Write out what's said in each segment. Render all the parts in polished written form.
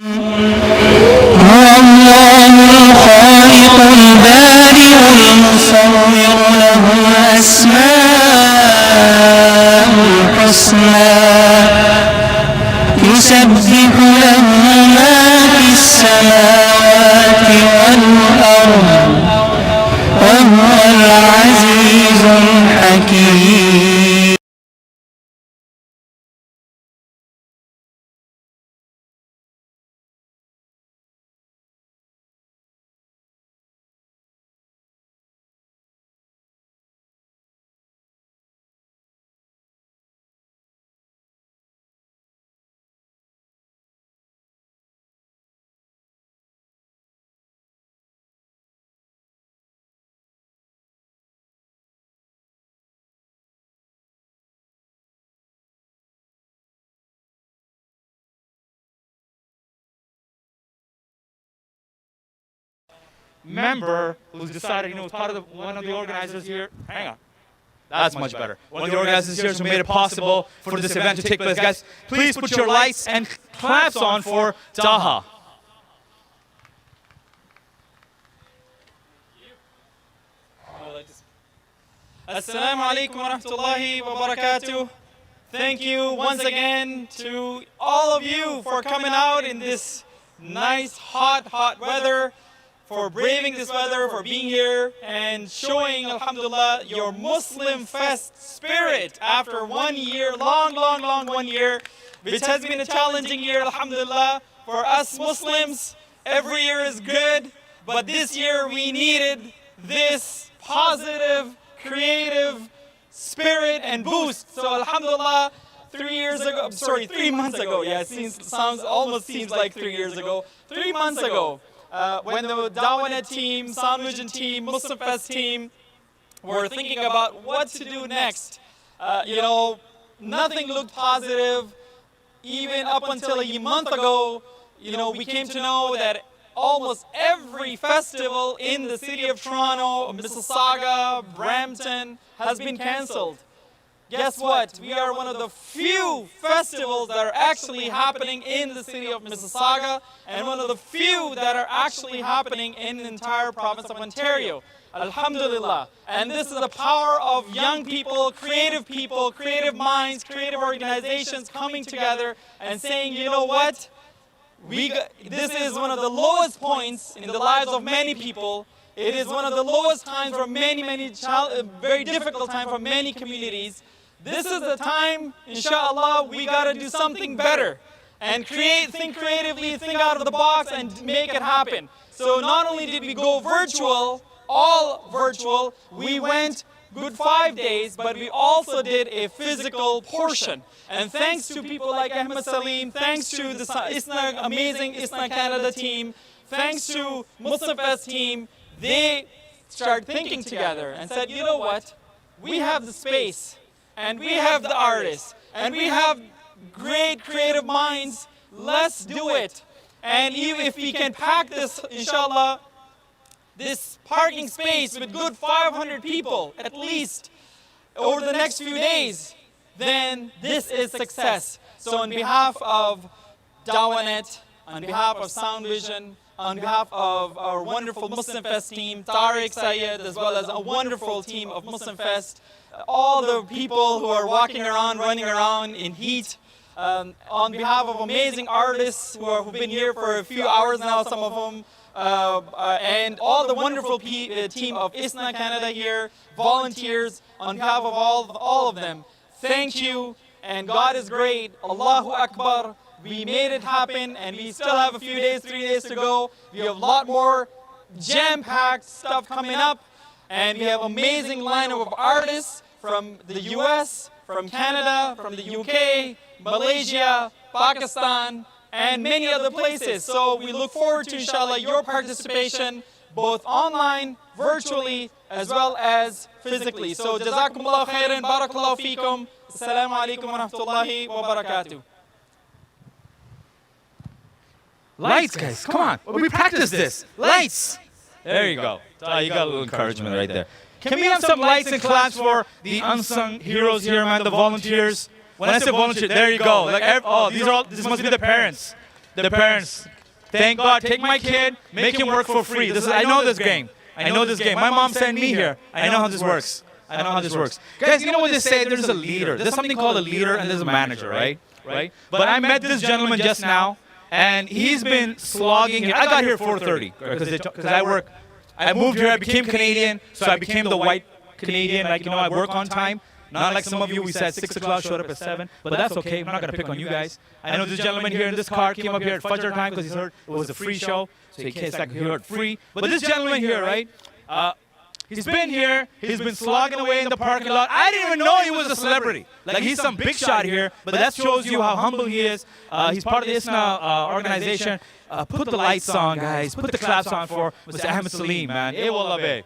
هو الله الخالق البارئ المصور له الأسماء الحسنى يسبح له ما في السماوات والأرض وهو العزيز الحكيم. Member who's decided, was part of one of the organizers here. Hang on. That's much better. One of the organizers here who made it possible for this event to take place. Guys, please put your lights and claps on for Taha. Assalamu alaikum wa rahmatullahi wa barakatuh. Thank you once again to all of you for coming out in this nice, hot weather, for braving this weather, for being here and showing, alhamdulillah, your Muslim Fest spirit after 1 year, long 1 year, which has been a challenging year, alhamdulillah. For us Muslims, every year is good, but this year we needed this positive, creative spirit and boost. So alhamdulillah, 3 months ago, yeah, almost seems like 3 years ago. 3 months ago, when the Dawanet team, Sound Vision team, Muslim Fest team were thinking about what to do next, nothing looked positive. Even up until a month ago, we came to know that almost every festival in the city of Toronto, Mississauga, Brampton has been cancelled. Guess what? We are one of the few festivals that are actually happening in the city of Mississauga and one of the few that are actually happening in the entire province of Ontario. Alhamdulillah. And this is the power of young people, creative minds, creative organizations coming together and saying, you know what? This is one of the lowest points in the lives of many people. It is one of the lowest times for very difficult time for many communities. This is the time, inshallah, we got to do something better and think creatively, think out of the box and make it happen. So not only did we go all virtual, we went good 5 days, but we also did a physical portion. And thanks to people like Ahmed Salim, thanks to the amazing ISNA Canada team, thanks to Muslim Fest team, they started thinking together and said, you know what, we have the space, and we have the artists, and we have great creative minds, let's do it. And even if we can pack this, inshallah, this parking space with good 500 people, at least, over the next few days, then this is success. So on behalf of Dawanet, on behalf of Sound Vision, on behalf of our wonderful Muslim Fest team, Tariq Syed, as well as a wonderful team of Muslim Fest, all the people who are walking around, running around in heat, on behalf of amazing artists who've been here for a few hours now, some of them, and all the wonderful team of ISNA Canada here, volunteers, on behalf of all of them, thank you, and God is great. Allahu Akbar. We made it happen, and we still have a few days, 3 days to go. We have a lot more jam-packed stuff coming up, and we have an amazing lineup of artists from the US, from Canada, from the UK, Malaysia, Pakistan, and many other places. So we look forward to, inshallah, your participation, both online, virtually, as well as physically. So jazakumullah khairan, barakallahu feekum. Assalamu alaikum wa rahmatullahi wa barakatuh. Lights, guys, come on. We practiced this. Lights. There you go. You got a little encouragement right there. Can we have some lights and claps for the unsung heroes here, man, the volunteers? When I say volunteer, there you go. Like, this must be the parents. the parents, thank God, take my kid, make him work for free. I know this game. I know this game. My mom sent me here. I know how this works. I know how this works. Guys, you know what they say? There's a leader. There's something called a leader and there's a manager, right? Right? But I met this gentleman just now, and he's been slogging. I got here 4:30 because I moved here. I became Canadian, so I became the white Canadian. Like, I work on time. Not like some of you, we said 6 o'clock, showed up at 7. But that's okay. I'm not going to pick on you guys. I know this gentleman here in this car came up here at Fajr time because he's heard it was a free show. So he heard free. But this gentleman here, right? He's been here. He's been slogging away in the parking lot. I didn't even know he was a celebrity. Like, he's some big shot here. But that shows you how humble he is. He's part of the ISNA organization. Put the lights on, guys. Put the claps on for Mr. Ahmed Salim, man. Eh, wallah, babe.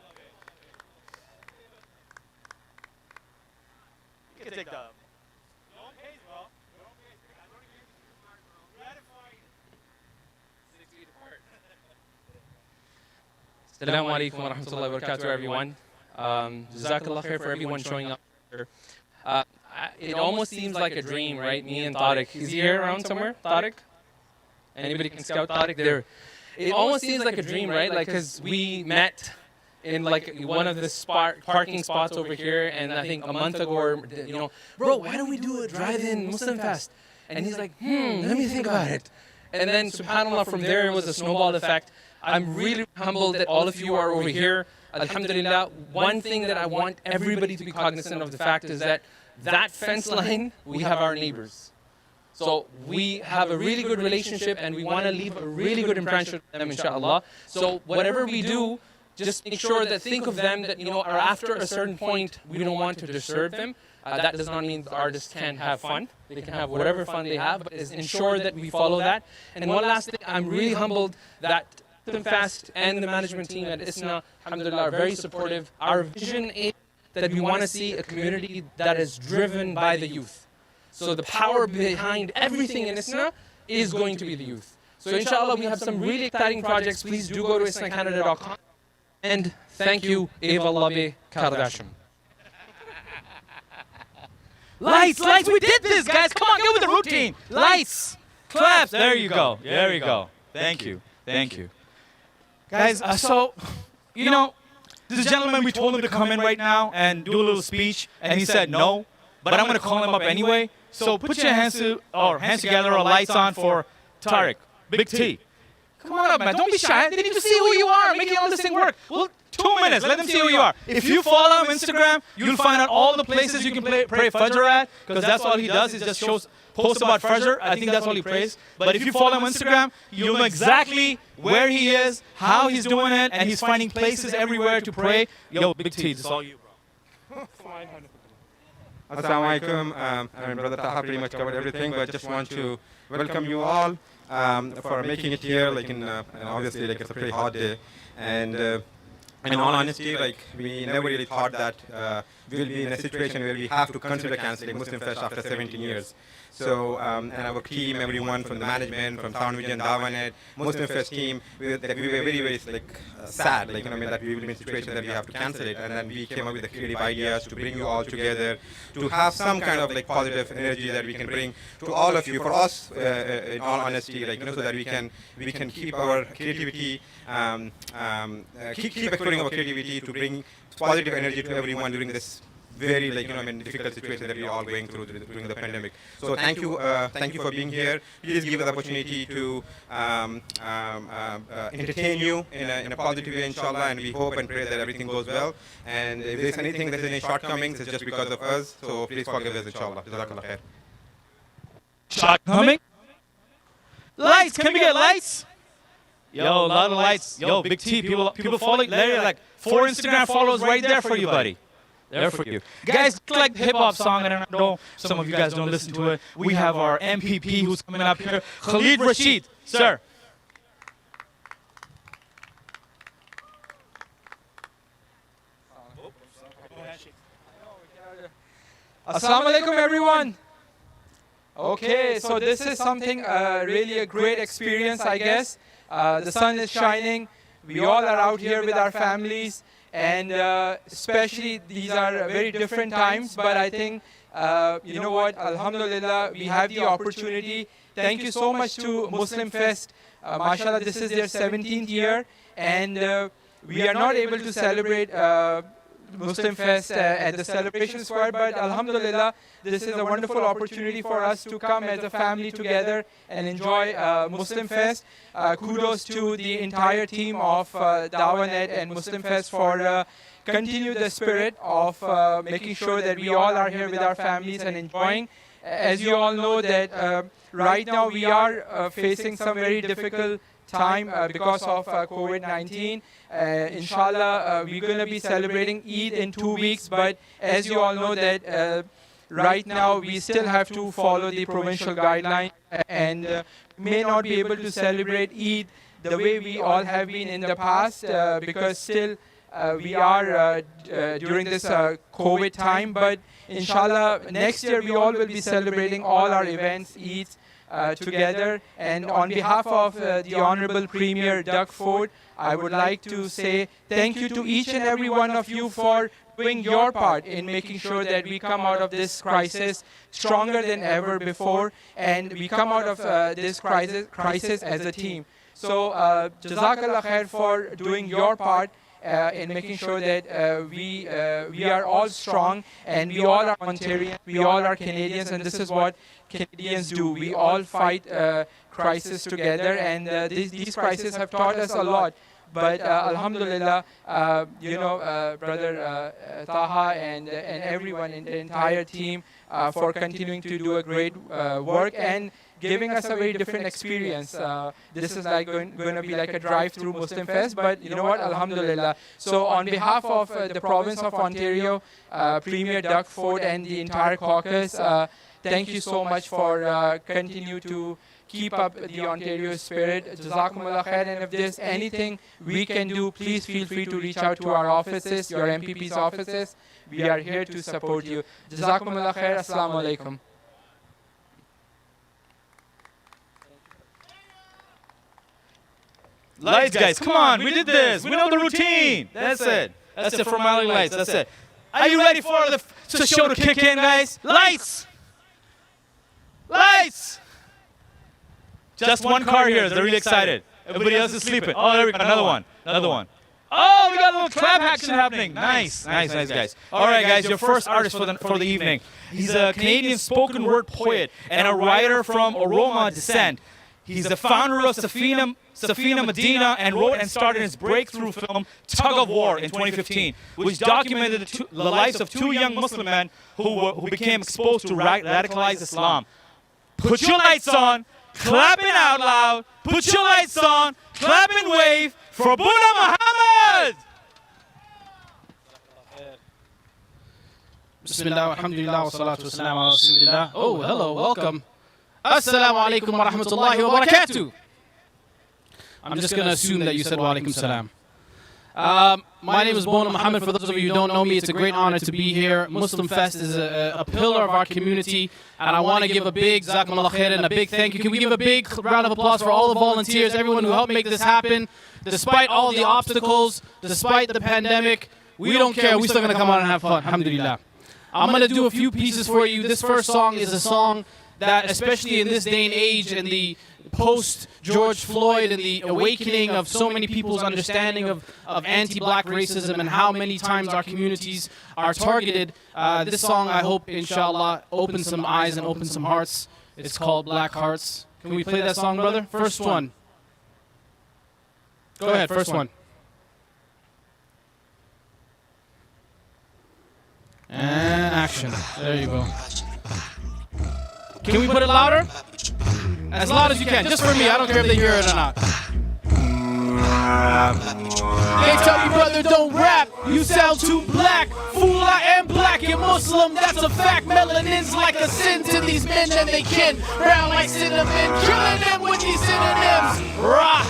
You can take the... Don't pace, bro. Don't pace. I'm going to give you the mark, bro. Gratifying. 6 feet apart. Assalamu alaikum wa rahmatullahi wa barakatuh, everyone. Jazakallah khair for everyone showing up here. It almost seems like a dream, right? Me and Tariq. Is he here around somewhere, Tariq? Anybody can scout Tariq there? It almost seems like a dream, right? Like, because we met in like one of the parking spots over here, and I think a month ago, or, bro, why don't we do a drive-in MuslimFest? And he's like, let me think about it. And then, subhanAllah, from there it was a snowball effect. I'm really humbled that all of you are over here. Alhamdulillah, one thing that I want everybody to be cognizant of the fact is that fence line, we have our neighbors. So we have a really good relationship and we want to leave a really good impression on them, inshallah. So whatever we do, just make sure that think of them that, are after a certain point, we don't want to disturb them. That does not mean the artists can't have fun. They can have whatever fun they have, but ensure that we follow that. And one last thing, I'm really humbled that Fest and the management team at ISNA, alhamdulillah, are very supportive. Our vision is that we want to see a community that is driven by the youth. So the power behind everything in ISNA is going to be the youth. So inshallah, we have some really exciting projects. Please do go to isnacanada.com. And thank you, Eva Labe Kardashian. Lights, we did this, guys. Come on, get with the routine. Lights, claps. There you go. There you go. Thank you. Thank you. Guys, so, this gentleman, we told him to come in right now and do a little speech, and he said no, but I'm going to call him up anyway. So put your hands together or lights on for Tariq, Big T. Come on up, man. Don't be shy. They need to see who you are. Making all this thing work. Well, 2 minutes. Let them see who you are. If you follow him on Instagram, you'll find out all the places you can pray Fajr at, because that's all he does. He just posts about Fajr. I think that's all he prays. But if you follow him on Instagram, you'll know exactly where he is, how he's doing it, and he's finding places everywhere to pray. Yo, Big T, this is all you, bro. Assalamu alaikum. I mean, Brother Taha pretty much covered everything, but just want to welcome you all for making it here. And obviously, it's a pretty hot day, and in all honesty, we never really thought that we'll be in a situation where we have to consider canceling Muslim Fest after 17 years. So, and our team, everyone from the management, from Tarnujan, Davanet, Muslim Fest team, we were very sad, that we will be in a situation that we have to cancel it. And then we came up with the creative ideas to bring you all together, to have some kind of positive energy that we can bring to all of you, for us, in all honesty, so that we can keep our creativity, keep exploring our creativity to bring positive energy to everyone during this very difficult situation that we are all going through during the pandemic. So thank you for being here. Please give us the opportunity to entertain you in a positive way, inshallah, and we hope and pray that everything goes well. And if there's any shortcomings, it's just because of us. So please forgive us, inshallah. Jazakallah khair. Shortcoming? Lights, can we get lights? Yo, a lot of lights. Yo, Big T, people following. There are like 4 Instagram followers right there for you, buddy. There for you. Guys, like the hip-hop song, and I know some of you guys don't listen to it. We have our MPP who's coming up here, Khalid Rashid. Sir. Assalamu alaikum, everyone. Okay, so this is something really a great experience, I guess. The sun is shining. We all are out here with our families. And especially these are very different times, but I think, you know what, alhamdulillah, we have the opportunity thank you so much to Muslim Fest. MashaAllah, this is their 17th year, and we are not able to celebrate Muslim Fest at the celebration square, but Alhamdulillah, this is a wonderful opportunity for us to come as a family together and enjoy Muslim Fest. Kudos to the entire team of DawahNet and Muslim Fest for continue the spirit of making sure that we all are here with our families and enjoying. As you all know that right now we are facing some very difficult time because of COVID-19. Inshallah, we're going to be celebrating Eid in 2 weeks, but as you all know that right now we still have to follow the provincial guidelines and may not be able to celebrate Eid the way we all have been in the past because still we are during this COVID time, but inshallah next year we all will be celebrating all our events, Eids, together. And on behalf of the Honorable Premier Doug Ford, I would like to say thank you to each and every one of you for doing your part in making sure that we come out of this crisis stronger than ever before, and we come out of this crisis as a team. So Jazakallah khair for doing your part in making sure that we are all strong, and we all are Ontarians, we all are Canadians, and this is what Canadians do. We all fight crisis together, and these crises have taught us a lot. But Alhamdulillah, Brother Taha and everyone in the entire team for continuing to do a great work and giving us a very different experience. This is like going to be like a drive-through Muslim Fest, but you know what, Alhamdulillah. So on behalf of the province of Ontario, Premier Doug Ford and the entire caucus, thank you so much for continue to keep up the Ontario spirit. Jazakumullah khair, and if there's anything we can do, please feel free to reach out to our offices, your MPP's offices. We are here to support you. Jazakumullah khair. Assalamu alaikum. Lights, guys, come on, we did this. We know the routine. That's it. That's it, formality lights, that's it. Are you ready for the show to kick in, guys? Lights! Lights! Just one car here, they're really excited. Everybody else is sleeping. Oh, there we go, another one, another one. Oh, we got a little clap action happening. Nice, nice, nice, guys. All right, guys, your first artist for the evening. He's a Canadian spoken word poet and a writer from Oroma descent. He's the founder of Safina Medina, and wrote and started his breakthrough film, Tug of War, in 2015, which documented the lives of two young Muslim men who became exposed to radicalized Islam. Put your lights on, clap it out loud, put your lights on, clap and wave for Buddha Muhammad! Bismillah, alhamdulillah, wa salatu wa salam ala rasulillah. Oh, hello, welcome. Assalamu alaikum wa rahmatullahi wa barakatuh. I'm just going to assume that you said wa alaikum salam. My name is Bona Muhammad. For those of you who don't know me, it's a great honor to be here. Muslim Fest is a pillar of our community, and I want to give a big Jazakumullah khair and a big thank you. Can we give a big round of applause for all the volunteers, everyone who helped make this happen? Despite all the obstacles, despite the pandemic, we don't care. We're still going to come out and have fun. Alhamdulillah. I'm going to do a few pieces for you. This first song is a song that, especially in this day and age, in the post-George Floyd and the awakening of so many people's understanding of anti-black racism and how many times our communities are targeted, this song, I hope, inshallah, opens some eyes and opens some hearts. It's called Black Hearts. Can we play that song, brother? First one. Go ahead, first one. And action. There you go. Can we put it louder? As loud as you can, just for me. I don't care if they hear it or not. They tell me, brother, don't rap. You sound too black. Fool, I am black and Muslim. That's a fact. Melanin's like a sin to these men and they kin. Brown like cinnamon, killing them with these synonyms. Rah!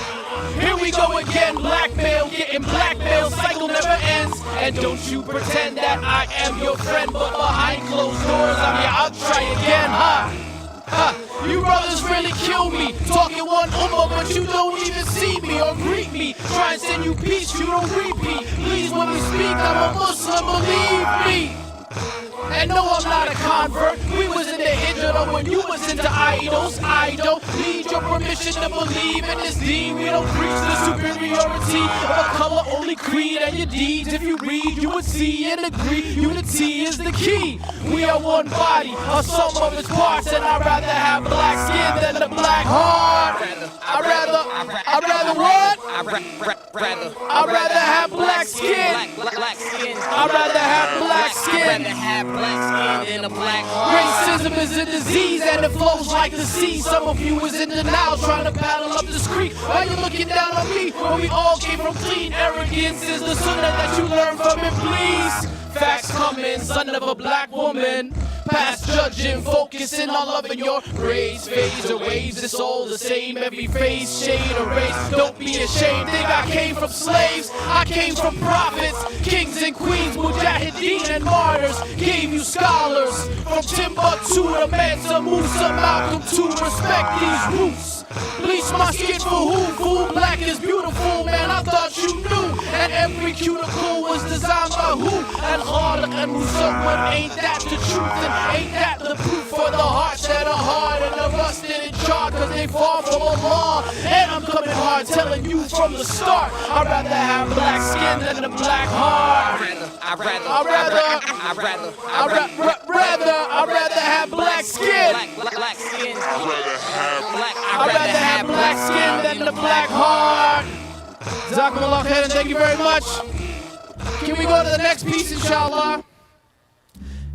Here we go again. Blackmail, getting blackmail. Cycle never ends. And don't you pretend that I am your friend, but behind closed doors, I'm your. I'll try again, huh? You brothers really kill me. Talking one ummah, but you don't even see me or greet me. Try and send you peace, you don't repeat. Please, when we speak, I'm a Muslim, believe me. And And no, I'm not a convert. We was in the hijrah when you was into idols. I don't need your permission to believe in this deed. We don't preach the superiority of a color-only creed and your deeds. If you read, you would see and agree. Unity is the key. We are one body, a sum of its parts, and I'd rather have black skin than a black heart. I'd rather what? I'd rather have black skin. Black skin. I'd rather have black skin. Rather have black skin than a black heart. Racism is a disease and it flows like the sea. Some of you is in denial trying to battle up this creek. Why you looking down on me when we all came from clean? Arrogance is the sunnah that you learn from it, please. Facts coming, son of a black woman. Past judging, focusing on loving your race. Phase or waves, it's all the same. Every phase, shade or race. Don't be ashamed, think I came from slaves. I came from prophets, kings and queens, mujahideen and martyrs. Gave you scholars from Timbuktu to Mansa Musa, Malcolm to respect these roots. Bleach my skin for who? Fool, black is beautiful, man, I thought you knew. And every cuticle was designed by who? And Khaliq and Musawwir, ain't that the truth? And ain't that the proof for the hearts that are hard and are rusted and charred cause they fall from Allah? And I'm coming hard telling you from the start, I'd rather have black skin than a black heart. I'd rather have black skin. Black skin. I'd rather have black skin than a black heart. Jazakumullah khairan, thank you very much. Can we go to the next piece, inshallah?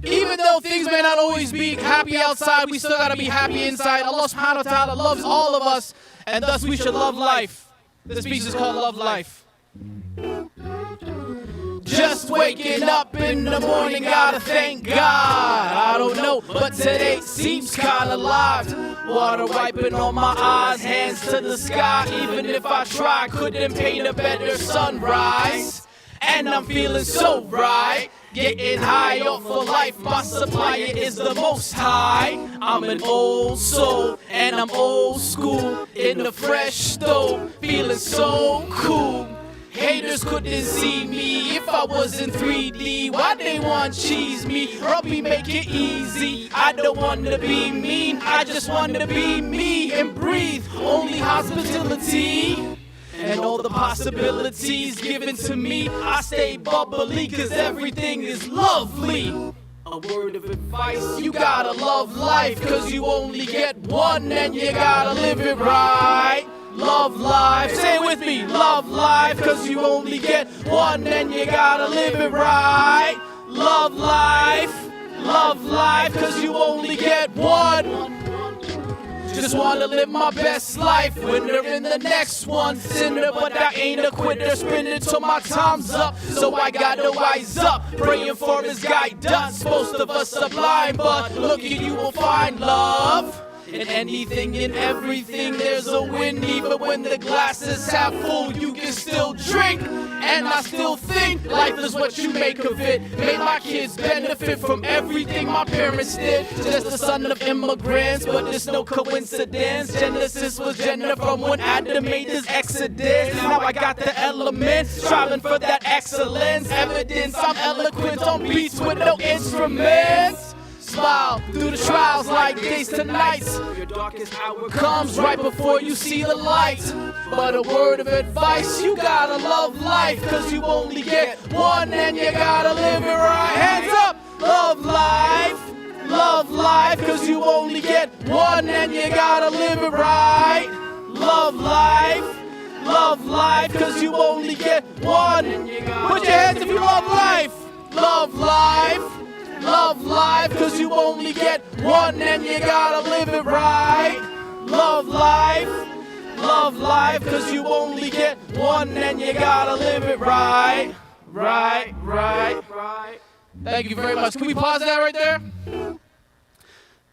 Even though things may not always be happy outside, we still gotta be happy inside. Allah subhanahu wa ta'ala loves all of us, and thus we should love life. This piece is called Love Life. Just waking up in the morning, gotta thank God. I don't know, but today seems kinda live. Water wiping on my eyes, hands to the sky. Even if I try, couldn't paint a better sunrise. And I'm feeling so right, getting high off of life. My supplier is the most high. I'm an old soul, and I'm old school. In the fresh stove, feeling so cool. Haters couldn't see me if I was in 3D. Why they want cheese me? Rabbi, make it easy. I don't want to be mean, I just want to be me and breathe only hospitality. And all the possibilities given to me, I stay bubbly cause everything is lovely. A word of advice, you gotta love life cause you only get one and you gotta live it right. Love life, say it with me, love life cause you only get one and you gotta live it right. Love life cause you only get one. Just wanna live my best life, winner in the next one. Sinner, but I ain't a quitter, spinning till my time's up. So I gotta wise up, praying for his guidance. Most of us are blind, but look at you will find love. In anything and everything there's a win. Even when the glass is half full, you can still drink. And I still think life is what you make of it. Made my kids benefit from everything my parents did. Just the son of immigrants, but it's no coincidence. Genesis was gender from when Adam made his exodus. Now I got the elements, striving for that excellence. Evidence I'm eloquent on beats with no instruments. Smile through the trials like days to nights. Your darkest hour comes right before you see the light. But a word of advice, you gotta love life cause you only get one and you gotta live it right. Hands up! Love life cause you only get one and you gotta live it right. Love life cause you only get one. Put your hands if you love life. Love life cause you only get one and you gotta live it right. Love life cause you only get one and you gotta live it right. Right. Thank you very much. Can we pause that right there?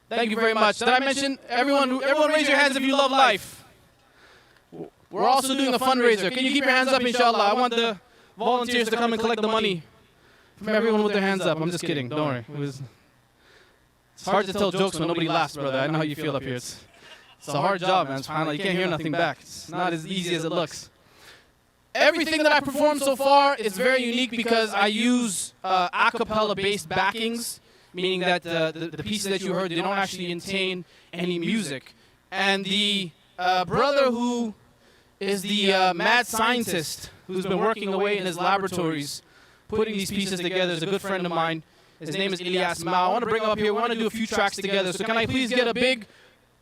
Thank you very much. Did I mention everyone raise your hands if you love life? We're also doing a fundraiser. Can you keep your hands up, inshallah? I want the volunteers to come and collect the money from everyone with their hands up. I'm just kidding. Don't worry. It's hard to tell jokes when nobody laughs, brother. I know how you feel up here. It's a hard job, man. SubhanAllah, you can't hear nothing back. It's not as easy as it looks. Everything that I performed so far is very unique because I use a cappella based backings meaning that the pieces that you heard, they don't actually contain any music. And the brother who is the mad scientist who's been working away in his laboratories putting these pieces together is a good friend of mine. His name is Ilyas Mao. I want to bring him up here. We want to do a few tracks together. So can I please get a big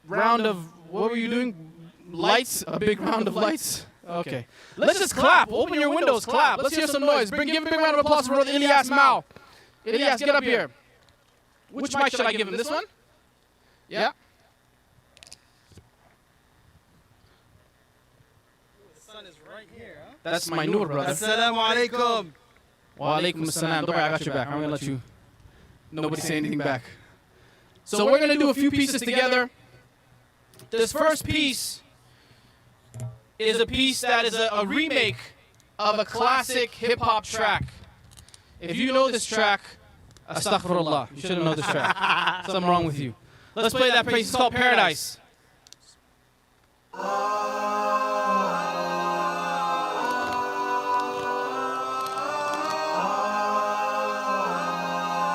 round of, what were you doing? Lights? A big round of lights? Okay. Let's just clap. Open your windows. Clap. Let's hear some noise. Give a big round of applause for brother Ilyas Mao. Ilyas, get up here. Which mic should I give him? This one? Yeah. The sun is right here, huh? That's my newer brother. Assalamu alaikum. Wa alaikum assalam. Don't worry, I got your back. I'm going to let you. Nobody say anything back. So we're going to do a few pieces together. This first piece is a piece that is a remake of a classic hip-hop track. If you know this track, astaghfirullah, you shouldn't know this track. Something wrong with you. Let's play that piece. It's called Paradise.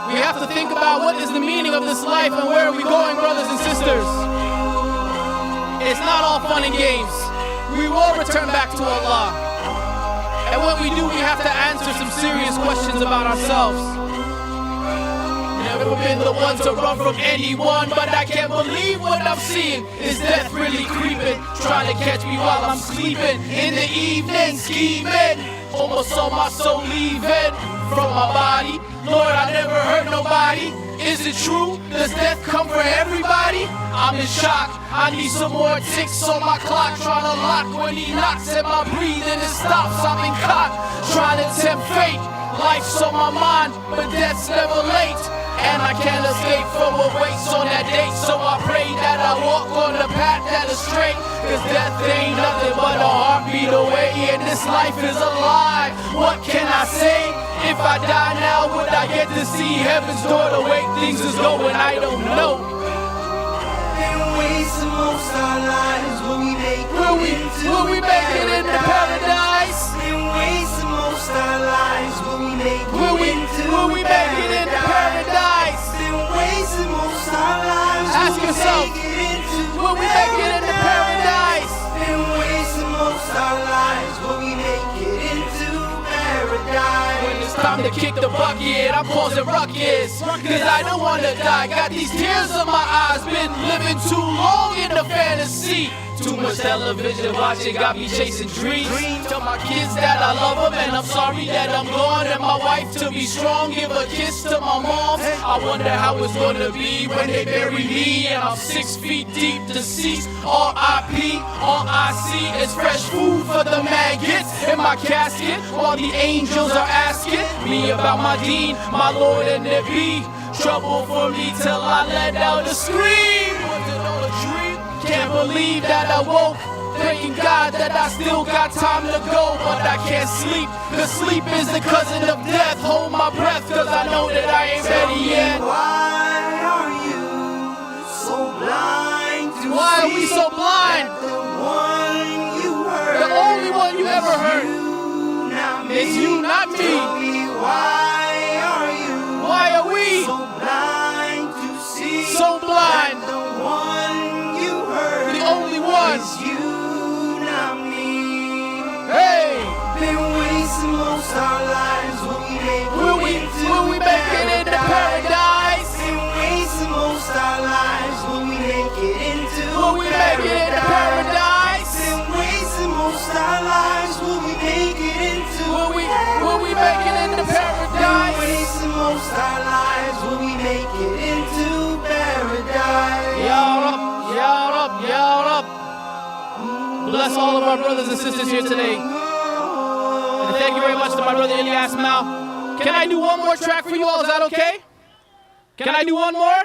We have to think about what is the meaning of this life and where are we going, brothers and sisters. It's not all fun and games. We will return back to Allah. And when we do, we have to answer some serious questions about ourselves. Never been the one to run from anyone, but I can't believe what I'm seeing. Is death really creeping? Trying to catch me while I'm sleeping. In the evening, scheming. Almost saw my soul leaving from my body. Lord, I never hurt nobody. Is it true? Does death come for everybody? I'm in shock. I need some more ticks on my clock. Trying to lock when he knocks at my breathing it stops. I'm in caught. Trying to tempt fate. Life's on my mind, but death's never late. And I can't escape from what waits on that date. So I pray that I walk on the path that is straight. Cause death ain't nothing but a heartbeat away. And this life is a lie. What can I say? If I die now, would I get to see heaven's door the way things is going? I don't know. In ways the most our lives will we make Will we make it into paradise? In ways the most our lives will we make Will we make it into paradise? In ways the most our lives Ask will yourself, we make it into will we make it into paradise? In ways the most our lives will we make it into paradise. When it's time to kick the bucket, I'm causing ruckus. Cause I don't wanna die. Got these tears in my eyes. Been living too long in the fantasy. Too much television watching got me chasing dreams. Tell my kids that I love them and I'm sorry that I'm gone. And my wife to be strong, give a kiss to my mom. I wonder how it's gonna be when they bury me. And I'm 6 feet deep, deceased. R.I.P. All I see is fresh food for the maggots in my casket. While the angels are asking me about my deen, my Lord and there be trouble for me till I let out a scream. Was it all a dream? Can't believe that I woke. Thanking God that I still got time to go. But I can't sleep, cause sleep is the cousin of death. Hold my breath, cause I know that I ain't ready yet. Why are you so blind to Why are we so blind? the one you heard? The only one you ever heard is you, not me. Tell me why are you Why are we so blind to see? so blind? The one you heard The only one. is you, not me. Hey, Been wasting most our lives. will we make it into paradise? Been wasting most our lives. Will we make it into Will we make it into paradise? Been wasting most our lives. Will we make it into Will we make it into paradise? Been wasting most our lives. Will we make it into paradise? Ya Rab, Ya Rab, Ya Rab. Bless all of our brothers and sisters here today. And thank you very much to my brother Ilyas Mao. Can I do one more track for you all? Is that okay? Can I do one more?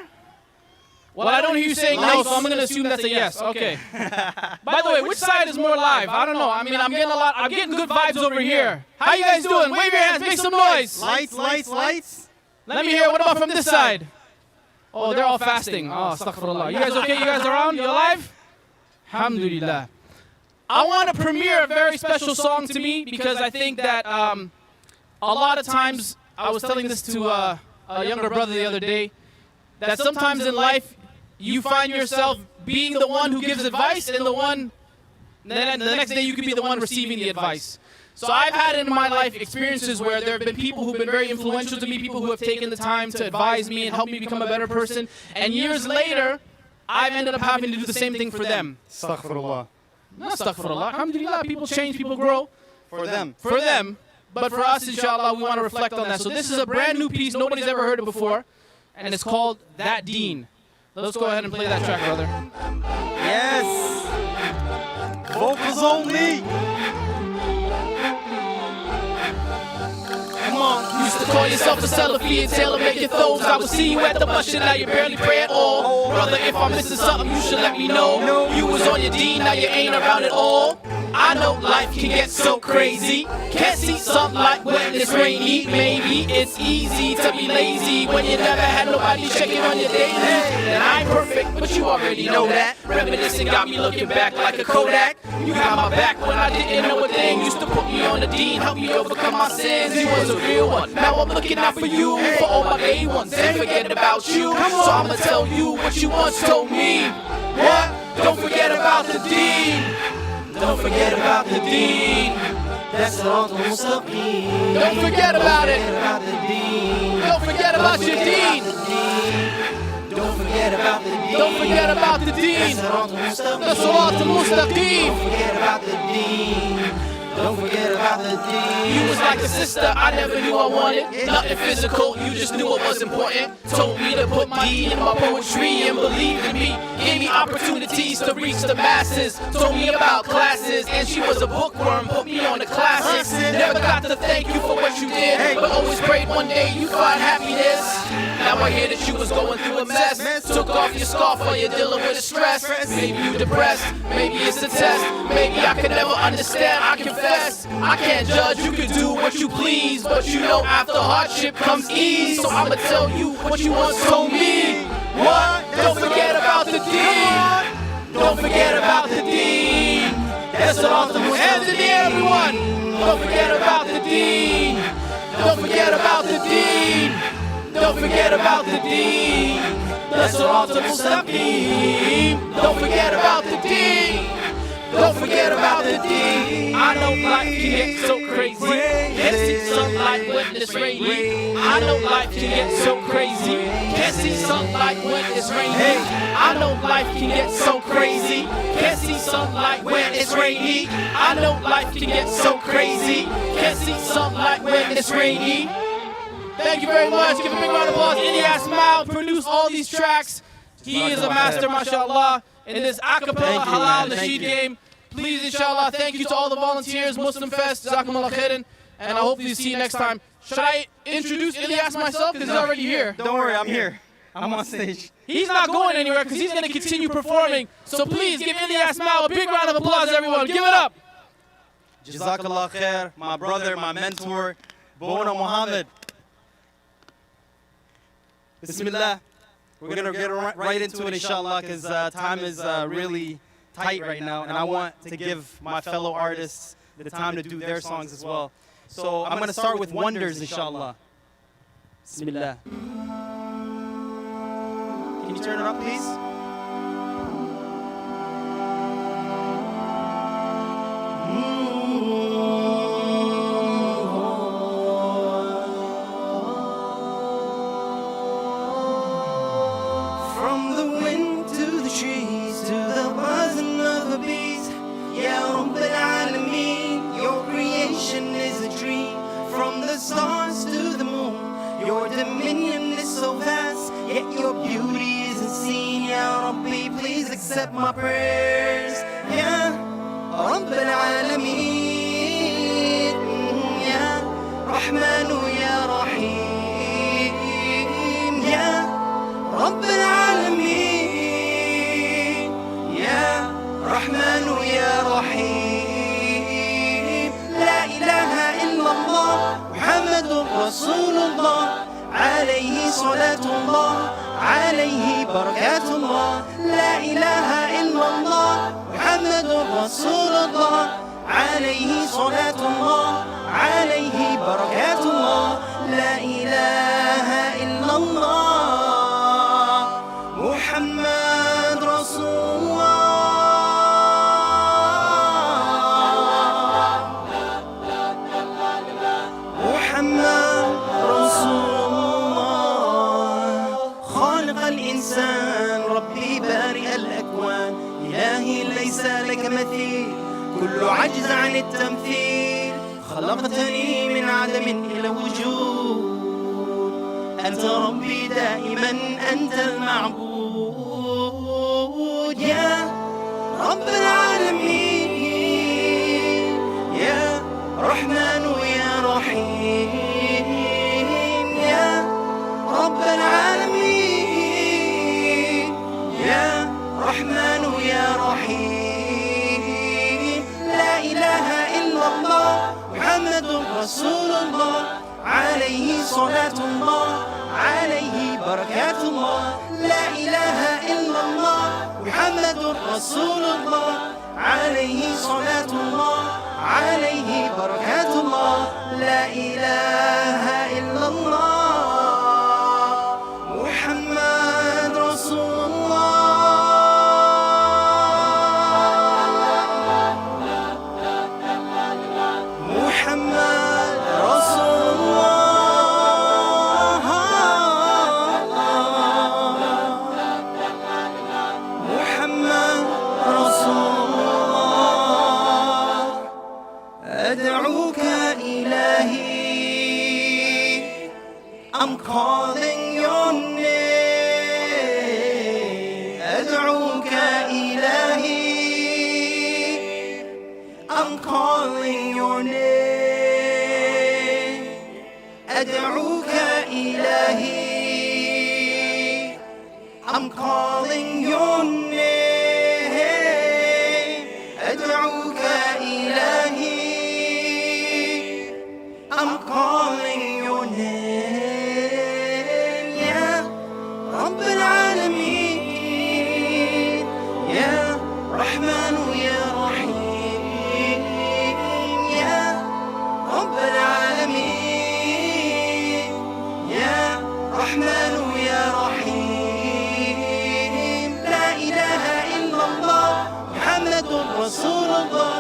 Well, I don't hear you saying no, so I'm going to assume that's a yes. Okay. By the way, which side is more live? I don't know. I mean, I'm getting good vibes over here. How you guys doing? Wave your hands, make some noise. Lights. Let me hear. What about from this side? Oh, they're all fasting. Oh, astaghfirullah. You guys okay? You guys around? You alive? Alhamdulillah. I want to premiere a very special song to me because I think that a lot of times, I was telling this to a younger brother the other day that sometimes in life you find yourself being the one who gives advice and then the next day you could be the one receiving the advice. So I've had in my life experiences where there have been people who've been very influential to me, people who have taken the time to advise me and help me become a better person. And years later, I've ended up having to do the same thing for them. Astaghfirullah. Not astaghfirullah. Alhamdulillah, people change, people grow. For them. For them. But for us, inshallah, we want to reflect on that. So this is a brand new piece. Nobody's ever heard it before. And it's called That Deen. Let's go ahead and play that track, brother. Yes. Vocals only. Come on. Used to call yourself a Salafi and tailor make your throws. I would see you at the masjid, now you barely pray at all. Brother, if I'm missing something, you should let me know. You was on your deen, now you ain't around at all. I know life can get so crazy. Can't see sunlight when it's rainy. Maybe it's easy to be lazy when you never had nobody checking on your daily. And I ain't perfect, but you already know that. Reminiscing got me looking back like a Kodak. You got my back when I didn't know a thing. Used to put me on the deen, help me overcome my sins. You was a real one. Now I'm looking out for you, for all my day ones. Ain't forget about you. So I'ma tell you what you once told me. What? Don't forget about the deen. Don't forget about the deen. That's all the mustaqim. Don't forget about it. About the deen. Don't forget about your deen. Don't forget about the deen. Don't forget about the deen. That's all the mustaqim. Don't forget about the deen. Don't forget about the deen. You was like a sister I never knew I wanted. Nothing physical, you just knew it was important. Told me to put my deen in my poetry and believed in me. Gave me opportunities to reach the masses. Told me about classes, and she was a bookworm. Put me on the classics. Never got to thank you for what you did, but always prayed one day you find happiness. Now I hear that you was going through a mess. Took off your scarf while you're dealing with the stress. Maybe you depressed, maybe it's a test. Maybe I could never understand, I confess. I can't judge, you can do what you please, but you know after hardship comes ease. So I'ma tell you what you once told me. What? Don't forget about the deen. Don't forget about the deen. That's all the hands in the air, everyone. Don't forget about the deen. Don't forget about the deen. Don't forget about the deen. That's all the mustaqim. Don't forget about the deen. Don't forget about the deen. I know life can get so crazy. Can't see sunlight when it's rainy. I know life can get so crazy. Can't see sunlight when it's rainy. I know life can get so crazy. Can't see sunlight when it's rainy. I know life can get so crazy. Can't see sunlight when it's rainy. Thank you very much. Give a big round of applause. Ilyas Mal produced all these tracks. He is a master, mashallah, in this acapella halal nasheed game. Please, inshallah, thank you to all the volunteers, MuslimFest, Jazakumullah khairan, and I hope to see you next time. Should I introduce Ilyas myself? Because he's already here. Don't worry, I'm here. I'm on stage. He's not going anywhere because he's going to continue performing. So please give Ilyas Mal a big round of applause, everyone. Give it up. Jazakallah khair, my brother, my mentor, Bona Muhammad. Bismillah. We're going to get right into it, inshallah, because time is really tight right now, and I want to give my fellow artists the time to do their songs as well. So I'm going to start with Wonders, inshallah. Bismillah. Can you turn it up, please? From the wind to the trees, to the buzzing of the bees, Ya Rabb al-Alameen, your creation is a dream. From the stars to the moon, your dominion is so vast, yet your beauty isn't seen. Ya Rabbi, please accept my prayers. Ya Rabb al-Alameen, Ya Rahmanu Ya Rahim, Ya Rabb al-Alameen, Ya Rahmanu Ya Rahim. La ilaha illallah, Muhammadur Rasulullah, alayhi salatullah, alayhi barakatullah. La ilaha illallah, Muhammadur Rasulullah, alayhi salatullah, alayhi barakatullah. La ilaha illallah. عاجز عن التمثيل خلقتني من عدم إلى وجود أنت ربي دائما أنت المعبود يا رب العالمين يا رحمن يا رحيم يا رب العالمين يا رحمن يا رحيم لا إله إلا الله محمد رسول الله عليه صلاة الله عليه بركات الله لا إله إلا الله محمد رسول الله عليه صلاة الله عليه بركات الله لا إله إلا الله محمد رسول الله محمد رسول الله محمد رسول الله أدعوك إلهي I'm calling your name أدعوك إلهي I'm calling your name أدعوك إلهي I'm calling your name أدعوك إلهي I'm calling your name يا رب العالمين يا رحمن يا رحيم يا رب العالمين يا رحمن يا رحيم لا إله إلا الله محمد رسول الله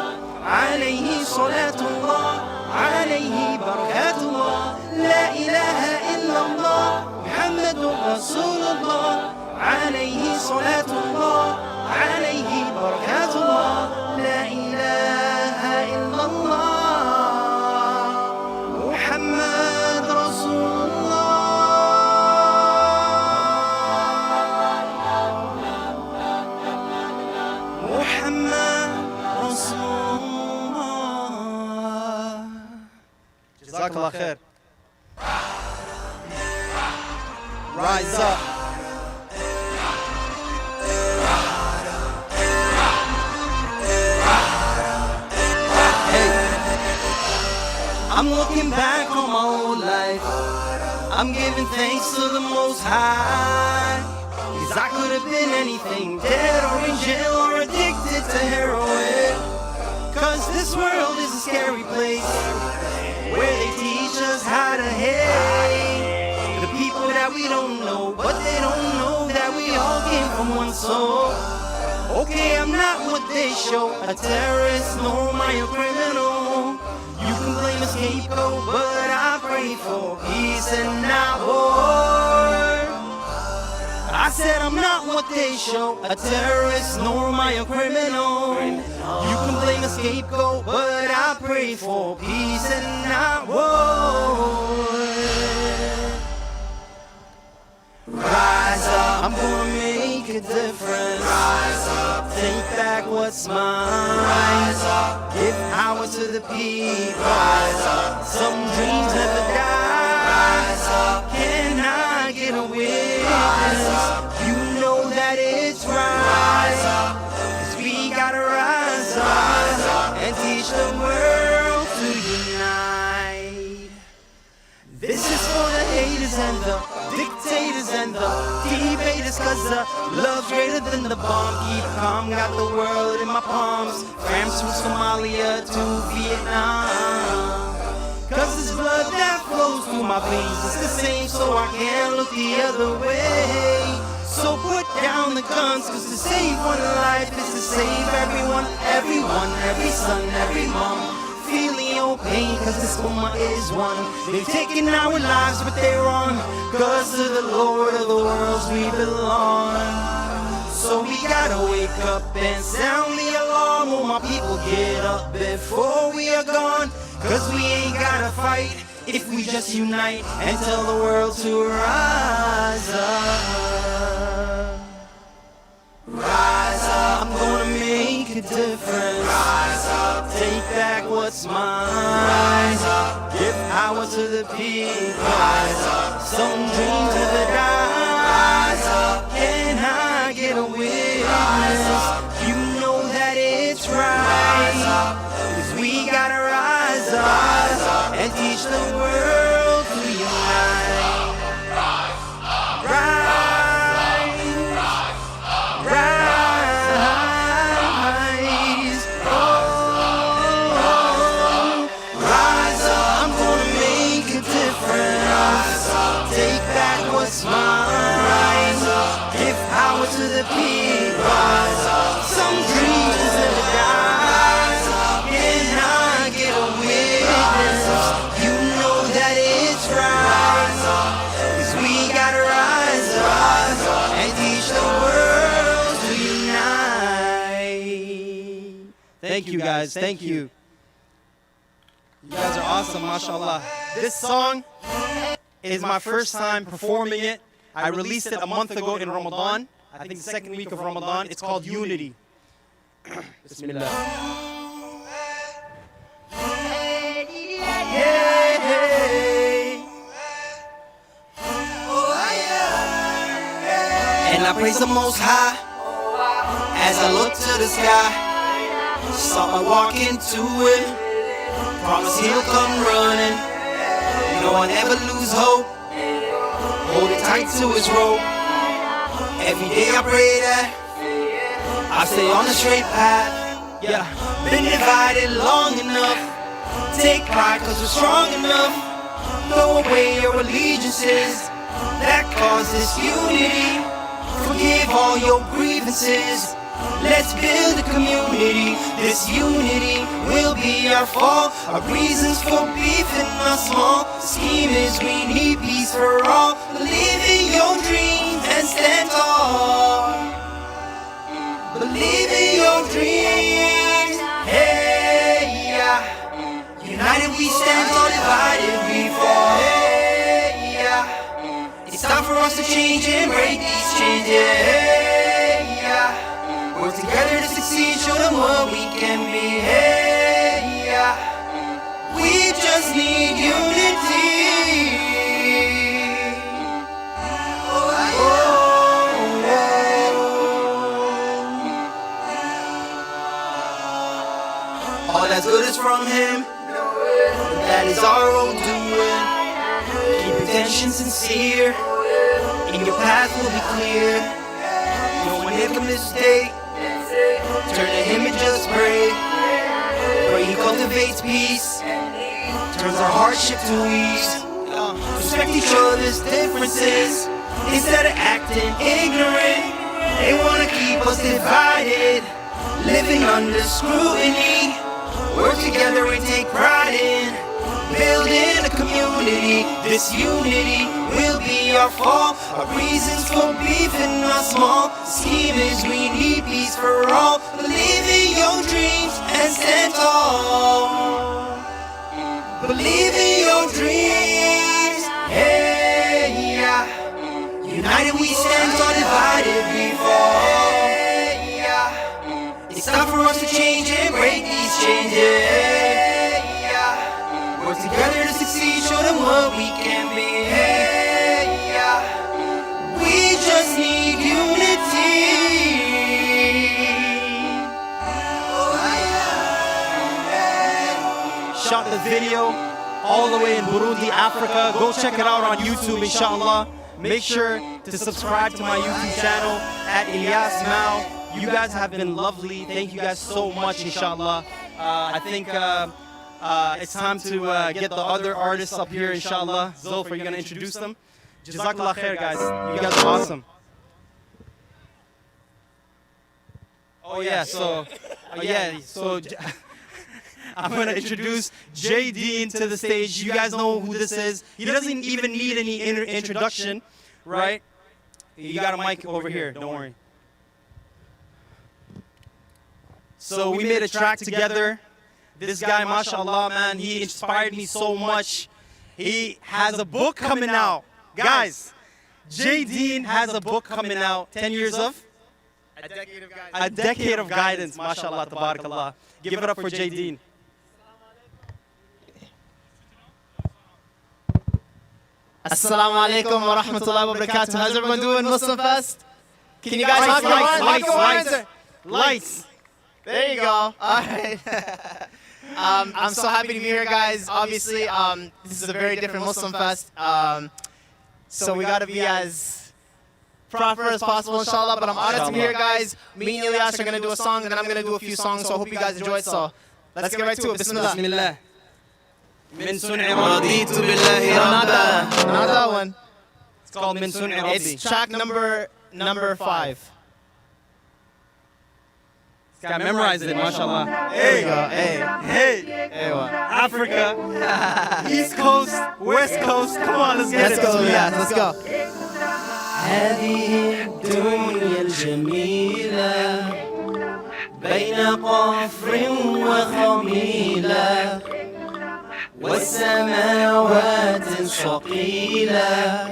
عليه صلاة الله عليه بركات الله لا إله إلا الله محمد رسول الله عليه صلاة الله عليه بركات الله لا إله إلا الله محمد رسول الله محمد رسول الله جزاك الله خير Rise up I'm looking back on my whole life I'm giving thanks to the Most High Cause I could have been anything Dead or in jail or addicted to heroin Cause this world is a scary place Where they teach us how to hate The people that we don't know But they don't know that we all came from one soul Okay, I'm not what they show A terrorist, nor am I a criminal You can blame a scapegoat But I pray for peace and not war I said I'm not what they show A terrorist, nor am I a criminal You can blame a scapegoat But I pray for peace and not war Rise up, I'm gonna make a difference Rise up, take back what's mine Rise up, give power to the people Rise up, some dreams never die Rise up, can I get a witness? You know that it's right Cause we gotta rise up And teach the world to unite This is for the haters and the dictators and the debaters Cause the love's greater than the bomb Keep calm, got the world in my palms Rams from Somalia to Vietnam Cause this blood that flows through my veins is the same so I can't look the other way So put down the guns cause to save one life is to save everyone Everyone, every son, every mom Feeling your pain cause this ummah is one They've taken our lives but they're wrong Cause to the Lord of the worlds we belong So we gotta wake up and sound the alarm. All my people get up before we are gone. Cause we ain't gotta fight if we just unite and tell the world to rise up. Rise up, I'm gonna make a difference. Rise up, take back what's mine. Rise up, give power to the people. Rise up, some dreams never die. Rise up, can I get a witness? You know that it's right. Cause we gotta rise up and teach the world to unite. Rise. To the people, some dreams never die. Can I get a witness? You know that it's right. Cause we gotta rise up and teach the world to unite. Thank you guys, thank you. You guys are awesome, mashallah. This song is my first time performing it. I released it a month ago in Ramadan. I think the second week of Ramadan. It's called Unity. Bismillah. And I praise the Most High as I look to the sky. Saw I walk into Him, promise He'll come running. No one ever lose hope, hold it tight to His rope. Every day I pray that I stay on the straight path. Yeah, been divided long enough. Take pride cause we're strong enough. Throw away your allegiances that cause disunity. Forgive all your grievances. Let's build a community. This unity will be our fall. Our reasons for beef in our small. The scheme is we need peace for all. Believe in your dreams and stand tall. Believe in your dreams. Hey, yeah. United we stand, all divided we fall. Hey, yeah. It's time for us to change and break these chains. Hey, yeah. We're together to succeed, show them what we can be. Hey, yeah. We just need unity. All that's good is from Him. That is our own doing. Keep intention sincere, and your path will be clear. No one make a mistake. Turn to Him and just pray. Pray He cultivates peace, turns our hardship to ease. Respect each other's differences instead of acting ignorant. They wanna keep us divided, living under scrutiny. Work together and take pride in building a community. This unity will be our fall. Our reasons for beef in our small. The scheme is we need peace for all. Believe in your dreams and stand tall. Believe in your dreams. Hey, yeah. United we stand, all divided we fall. Hey, yeah. It's time for us to change and break these chains. Hey, yeah. Work together to succeed, show them what we can be. Hey, yeah. We just need unity. Shot the video all the way in Burundi, Africa. Go check it out on YouTube, inshallah. Make sure to subscribe to my YouTube channel at Ilyas Mao. You guys have been lovely. Thank you guys so much, inshallah. I think it's time to get the other artists up here, inshallah. Zulf, are you going to introduce them? Jazakallah khair, guys. You guys are awesome. Oh, yeah, so I'm going to introduce JD into the stage. You guys know who this is. He doesn't even need any introduction, right? You got a mic over here, don't worry. So we made a track together. This guy, mashallah, man, he inspired me so much. He has a book coming out. Guys, J. Dean has a book coming out. 10 years of? A decade of guidance, mashallah, tabarakallah. Give it up for J. Dean. Assalamu alaikum wa rahmatullahi wa barakatuh. How's everyone doing? Muslim Fest? Can you guys Lights. There you go. All right. I'm so happy to be here, guys. Obviously, this is a very different Muslim Fest. So we got to be as proper as possible, inshallah. But I'm honored to be here, guys. Me and Ilyas are going to do a song, and then I'm going to do a few songs. So I hope you guys enjoy it. So let's get right to it. Bismillah. Bismillah. Min sun'i Raditu billahi rabba. Not that one. It's called Min sun'i rabbi. It's track number 5. Got memorized it, mashallah. There you go. Hey, what? Africa, East Coast, West Coast. Come on, let's get it. Let's go, yeah, let's go. هذه الدنيا الجميلة بين قفر وخميلة والسماوات صقيلة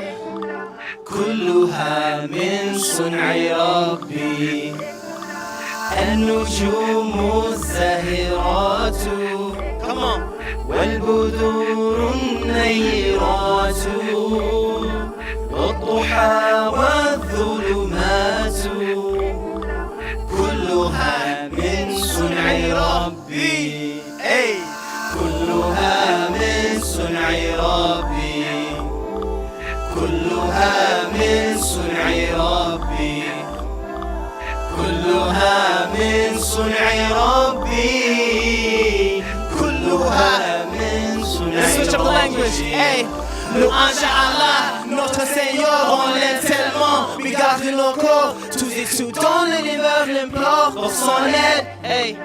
كلها من صنع ربي النجوم الزاهرات والبدور النيرات والضحى والظلمات كلها من صنع ربي كلها من صنع ربي كلها من صنع ربي كلها من صنع ربي كلها من صنع Let's switch up the language. Hey. Louange à Allah, notre Seigneur, on l'aime tellement. Regarde nos corps, tous et tout dans l'univers l'implore pour son aide. Hey,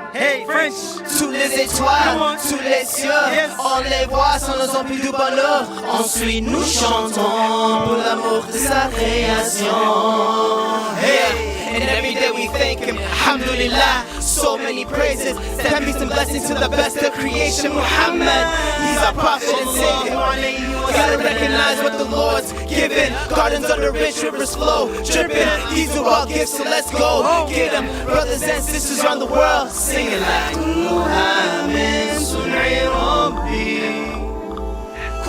French. Tous les étoiles, tous les cieux, on les voit sans nos emplis du bonheur. Ensuite nous chantons pour l'amour de sa création. And every day we thank Him, alhamdulillah. So many praises, send peace and blessings to the best of creation, Muhammad. He's our prophet and savior. We gotta recognize what the Lord's given. Gardens of the rich, rivers flow, dripping. These are all gifts, so let's go get them. Brothers and sisters around the world, singing like كلها من صنع ربي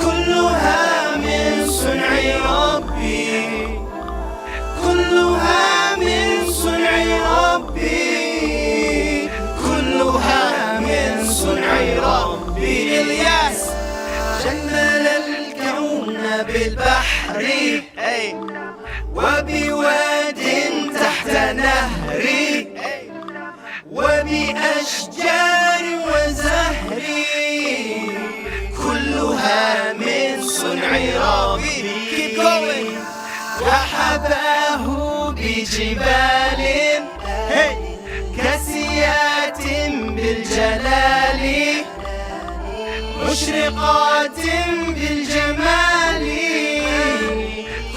كلها من صنع ربي كلها من صنع ربي كلها من صنع ربي Ilyas. جمل الكون بالبحر وبواد تحت نهر وبأشجار وزهر كلها من صنع ربي Keep going. وحباه بجبال كاسيات بالجلال مشرقات بالجمال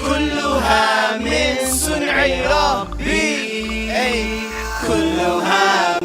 كلها من صنع ربي كلها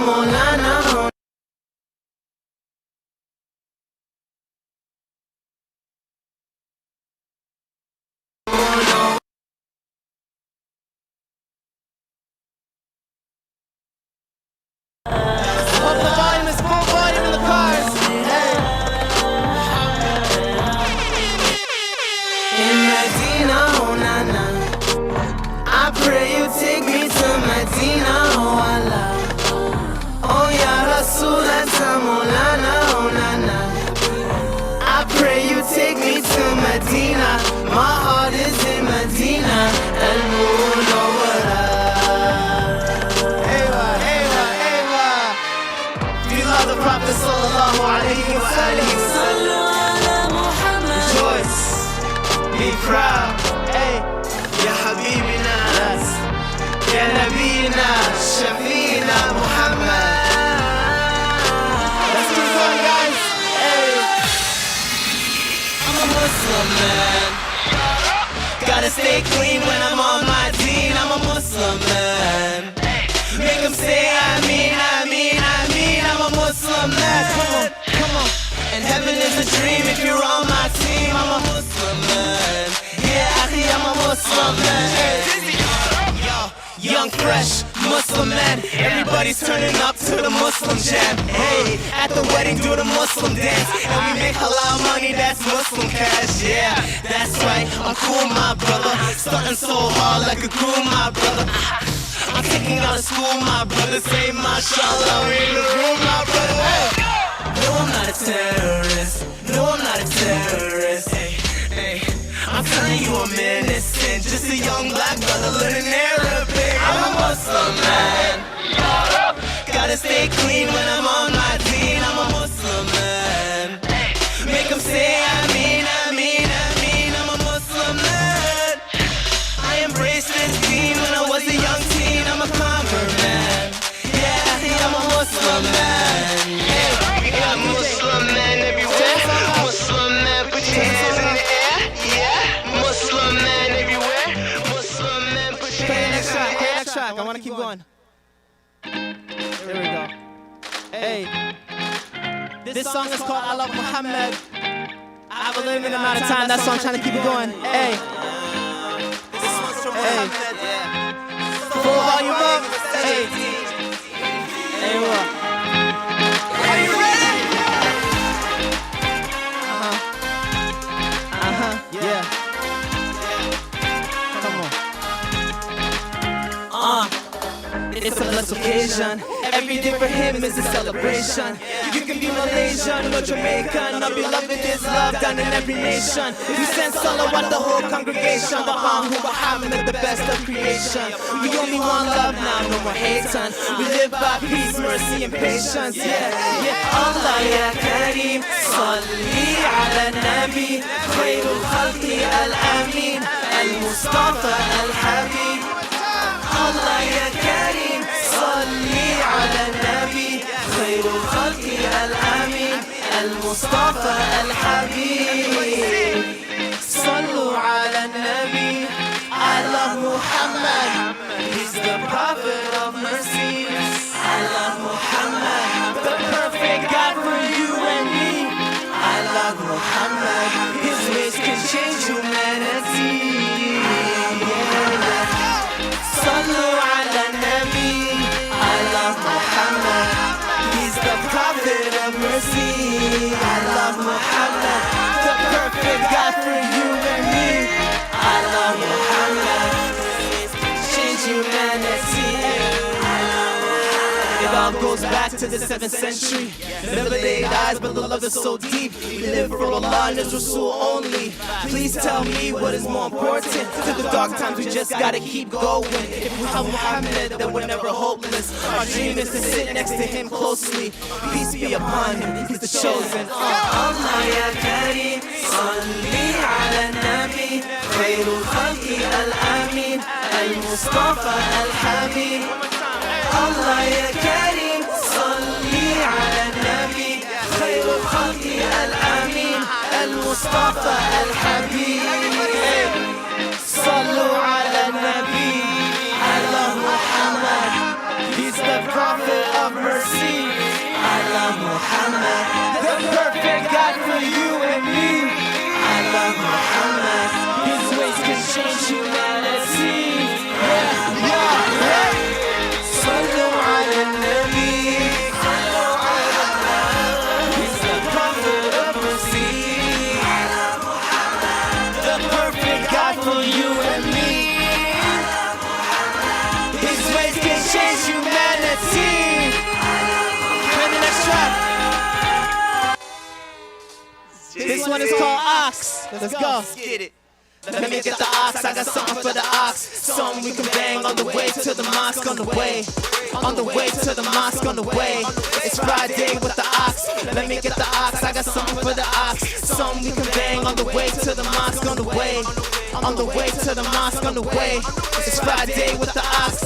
مولانا. Hope the volume is full volume in the cars. Hey. In Medina, oh Nana, I pray you take me to Medina, oh Allah. Oh Ya Rasul, Moulana, oh Nana, I pray you take me to Medina. My heart is in Medina, and Munawwara. The Prophet sallallahu alayhi wa alihi wa sallam. Rejoice, be proud. Hey, Ya Habibina, Ya Nabina, Shafiina Muhammad. Let's keep going, guys. Hey, I'm a Muslim man. Gotta stay clean when I'm on my deen. I'm a Muslim man. Make them say Ameen, Ameen, Ameen. I'm a Muslim man. Come on. And heaven is a dream if you're on my team. I'm a Muslim man. Yeah, Akhi, I'm a Muslim man. Young, fresh, Muslim man. Everybody's turning up to the Muslim jam. Hey, at the wedding do the Muslim dance. And we make halal money, that's Muslim cash. Yeah, that's right, I'm cool, my brother. Starting so hard like a groom, my brother. I'm taking out of school, my brother. Say mashallah, we in the room, my brother. Hey. No, I'm not a terrorist. No, I'm not a terrorist. Hey, hey. I'm telling you I'm innocent. Just a young black brother learning Arabic. I'm a Muslim man. Gotta stay clean when I'm on my deen. I'm a Muslim man. Make them say Ameen, Ameen, Ameen. I'm a Muslim man. I embraced this deen when I was a young teen. I'm a convert man. Yeah, I'm a Muslim man. Yeah, I'm a Muslim man everywhere. Muslim man, put your hands in the air. Yeah, Muslim man everywhere. Muslim man, put your play the hands next in track. the Play the air. next track. I want to keep going. Here we go. Hey, this song is called I Love Muhammad. I have a limited amount of time. That's why I'm trying to keep it going. Hey. Hey. Full volume up. Hey. Hey, what? Are you ready? Yeah. Come on. It's a blessed occasion. Every day for him is a celebration. You can be Malaysian or Jamaican. Our beloved is loved down in every nation. We send salawat the whole congregation. Bahamu Muhammad, the best of creation. We only want love now, no more hating. We live by peace, mercy, and patience. Yeah. Allah ya Kareem, Salli ala Nabi, Khairul Khalqi al-Amin, Al-Mustafa al-Habib. Allah ya Kareem, Salli ala Nabi, Khairul Khalqi al-Amin, Al-Mustafa al-Habib. Sallu ala Nabi, I love Muhammad, he's the prophet of mercy. I love Muhammad, the perfect God for you and me. I love Muhammad, his ways can change humanity. Sallu ala Nabi, I love Muhammad, he's the prophet of mercy. I love Muhammad, the perfect God for you and me. I love Muhammad, change humanity. It all goes back to the 7th century. Never laid eyes, but the love is so deep. We live for Allah and His Rasul only. Please tell me what is more important. To the dark times, we just gotta keep going. If we have Muhammad, then we're never hopeless. Our dream is to sit next to him closely. Peace be upon him, he's the chosen. Allah ya Kareem, Salli ala Nabi, Khairul Khalqi al-Amin, Al-Mustafa al-Habib. Allah ya Kareem, Salli ala Nabi, Khairul Khalqi al-Amin, Al-Mustafa al-Habib. Sallu ala Nabi, I love Muhammad, he's the prophet of mercy. change humanity. Play the next track. This one is called Ox. Let's go. Let's get it. Let me get the ox, I got something for the ox. Something we can bang on the way to the mosque, on the way. On the way to the mosque, on the way. It's Friday with the ox. Let me get the ox, I got something for the ox. Something we can bang on the way to the mosque, on the way. On the way to the mosque, on the way. It's Friday with the ox.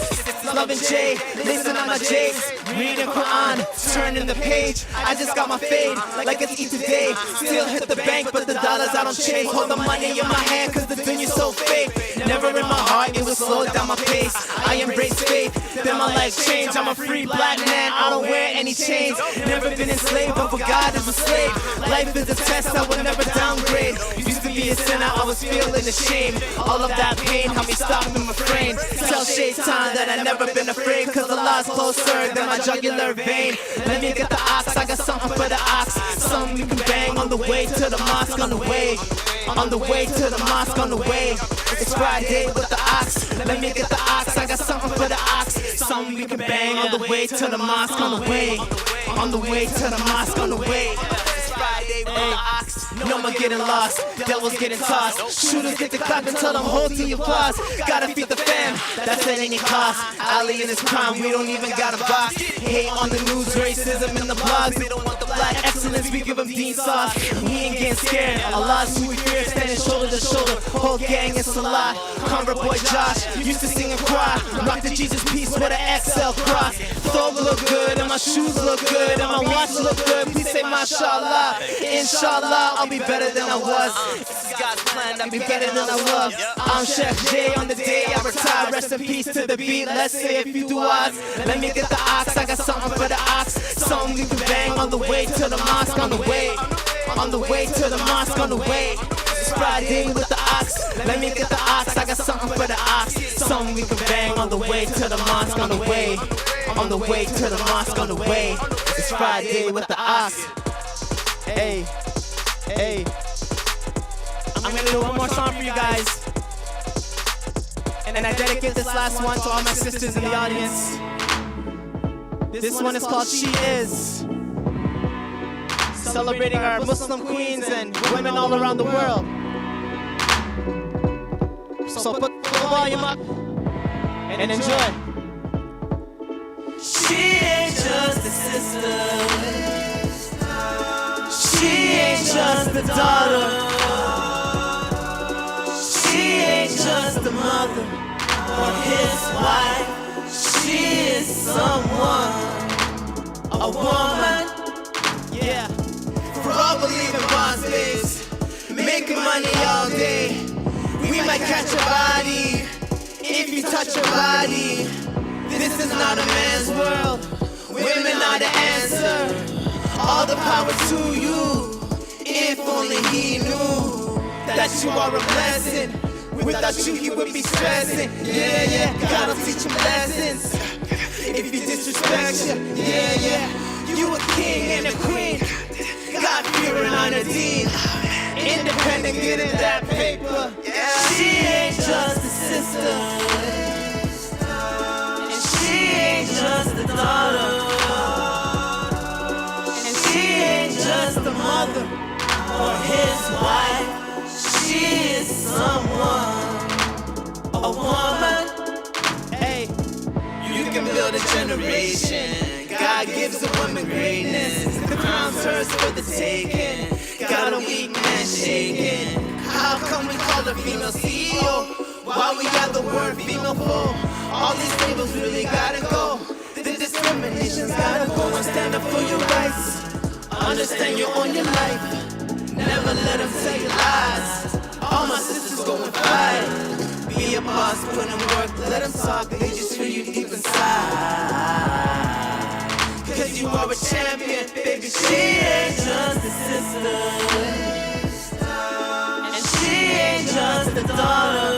Loving J, listen on my J's. Reading Quran, turning the page. I just got my fade, like it's Eid today. Still hit the bank, but the dollars I don't chase. Hold the money in my hand, cause the dunya's so fake. Never in my heart, it will slow down my pace. I embrace faith, then my life changed. I'm a free black man, I don't wear any chains. Never been enslaved, but for God is a slave. Life is a test, I will never downgrade. Used to be a sinner, I was feeling ashamed. All of that pain helped me stop in my frame. Tell Shaitan that I never been afraid, cause Allah's closer than my jugular vein. Let me get the ox, I got something for the ox. Something you can bang on the way to the mosque, on the way. On the way to the mosque, on the way. It's Friday with the ox. Let me get the ox, I got something for the ox. Something we can bang on the way to the mosque, on the way. On the way to the mosque, on the way. It's Friday with the ox. No more getting lost, devils getting tossed. Shooters get the clap and tell them hold to your applause. Gotta feed the fam, that's at any cost. Ali in his prime, we don't even got a box. Hate on the news, racism in the blogs. They don't want the black excellence, we give them Dean sauce. We ain't getting scared, Allah's who we fear. Standing shoulder to shoulder, whole gang is Salah. Convert boy Josh, used to sing and cry. Rock the Jesus piece with an XL cross. Throat look good, and my shoes look good, and my watch look good. Please say mashallah. Inshallah, I'll be better than I was. This is God's plan, I'll be better than I was. I'm Chef J on the day I retire. Rest in peace to the beat, let's say a few du'as. Let me get the ox, I got something for the ox. Something we can bang on the way to the mosque, on the way. On the way to the mosque, on the way. It's Friday with the ox. Let me get the ox, I got something for the ox. Something we can bang on the way to the mosque, on the way. On the way to the mosque, on the way. It's Friday with the ox. Hey, hey. I'm gonna do one more song for you guys. And I dedicate this last one to all my sisters in the audience. This one is called She Is. Celebrating our Muslim queens and women all around the world. So put the volume up and enjoy. She ain't just a sister. She ain't just a daughter. She ain't just a mother or his wife. She is someone, a woman. Yeah. For all believing boss babes, making money all day. We might catch a body if you touch your body. This is not a man's world. Women are the answer. All the power to you. If only he knew that you are a blessing. Without you, he would be stressing. Yeah, yeah, God'll teach him lessons. If he disrespects you, yeah, yeah. You a king and a queen. God-fearing on a deed. Independent, getting that paper. Yeah. She ain't just a sister. And she ain't just a daughter. And she ain't just a mother or his wife. She is someone, a woman. Hey, You can build a generation. God gives a woman greatness. The crown's hers for the taking. Got a weak man shaking. How come we call her female CEO? Why we got the word female for? All these labels really gotta go. The discrimination's gotta go and stand up for your rights. Understand you own your life. Never let them tell you lies. All my sisters go and fight. Be a boss, put in work, let them talk. They just feel you deep inside. Cause you are a champion, baby. She ain't just a sister. And she ain't just a daughter.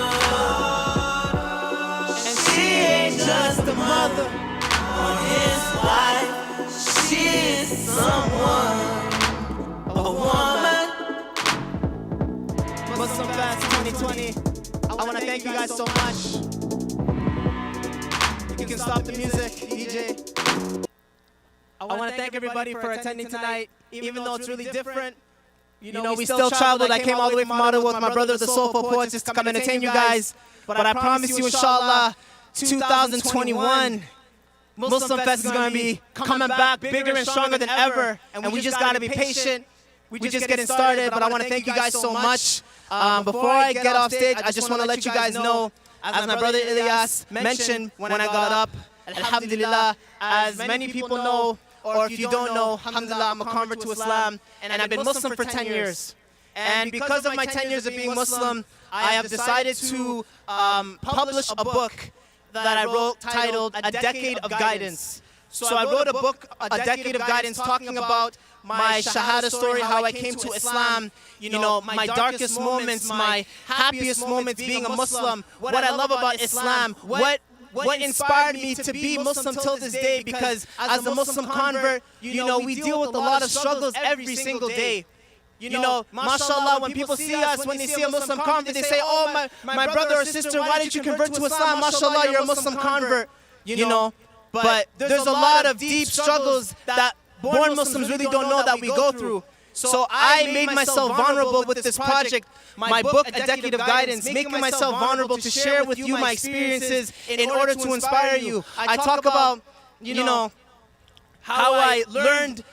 And she ain't just a mother or his wife. She is someone, a woman. MuslimFest 2020. I want to thank you guys so much. You you can stop the music, DJ. I want to thank everybody for attending tonight, even though it's really different. You know, we still traveled. I came all the way from Ottawa with my brother, the Soulful Poets, just to come entertain you guys. But I promise you, inshallah, 2021, Muslim Fest is going to be coming back bigger and stronger than ever. And we just got to be patient. We're just getting started. But I want to thank you guys so much. Before I get off stage, I just want to let you guys know, as my brother Ilyas mentioned when I got up, alhamdulillah, as many people know, or if you don't know, alhamdulillah, I'm a convert to Islam, and I've been Muslim for 10 years. And because of my 10 years of being Muslim, I have decided to publish a book that I wrote titled A Decade of Guidance. So I wrote a book, A Decade of Guidance, talking about my Shahada story, how I came to Islam, you know, my darkest moments, my happiest moments being a Muslim, what I love about Islam, what inspired me to be Muslim till this day, because as a Muslim convert, you know, we deal with a lot of struggles every single day. You know, mashallah, when people see us, when they see a Muslim convert, they say, oh, my brother or sister, why did you convert to Islam? Mashallah, you're a Muslim convert, you know. But there's a lot of deep struggles that born Muslims really don't know that we go through. So I made myself vulnerable with this project, my book, A Decade of Guidance, making myself vulnerable to share with you my experiences in order to inspire you. I talk about, you know, how I learned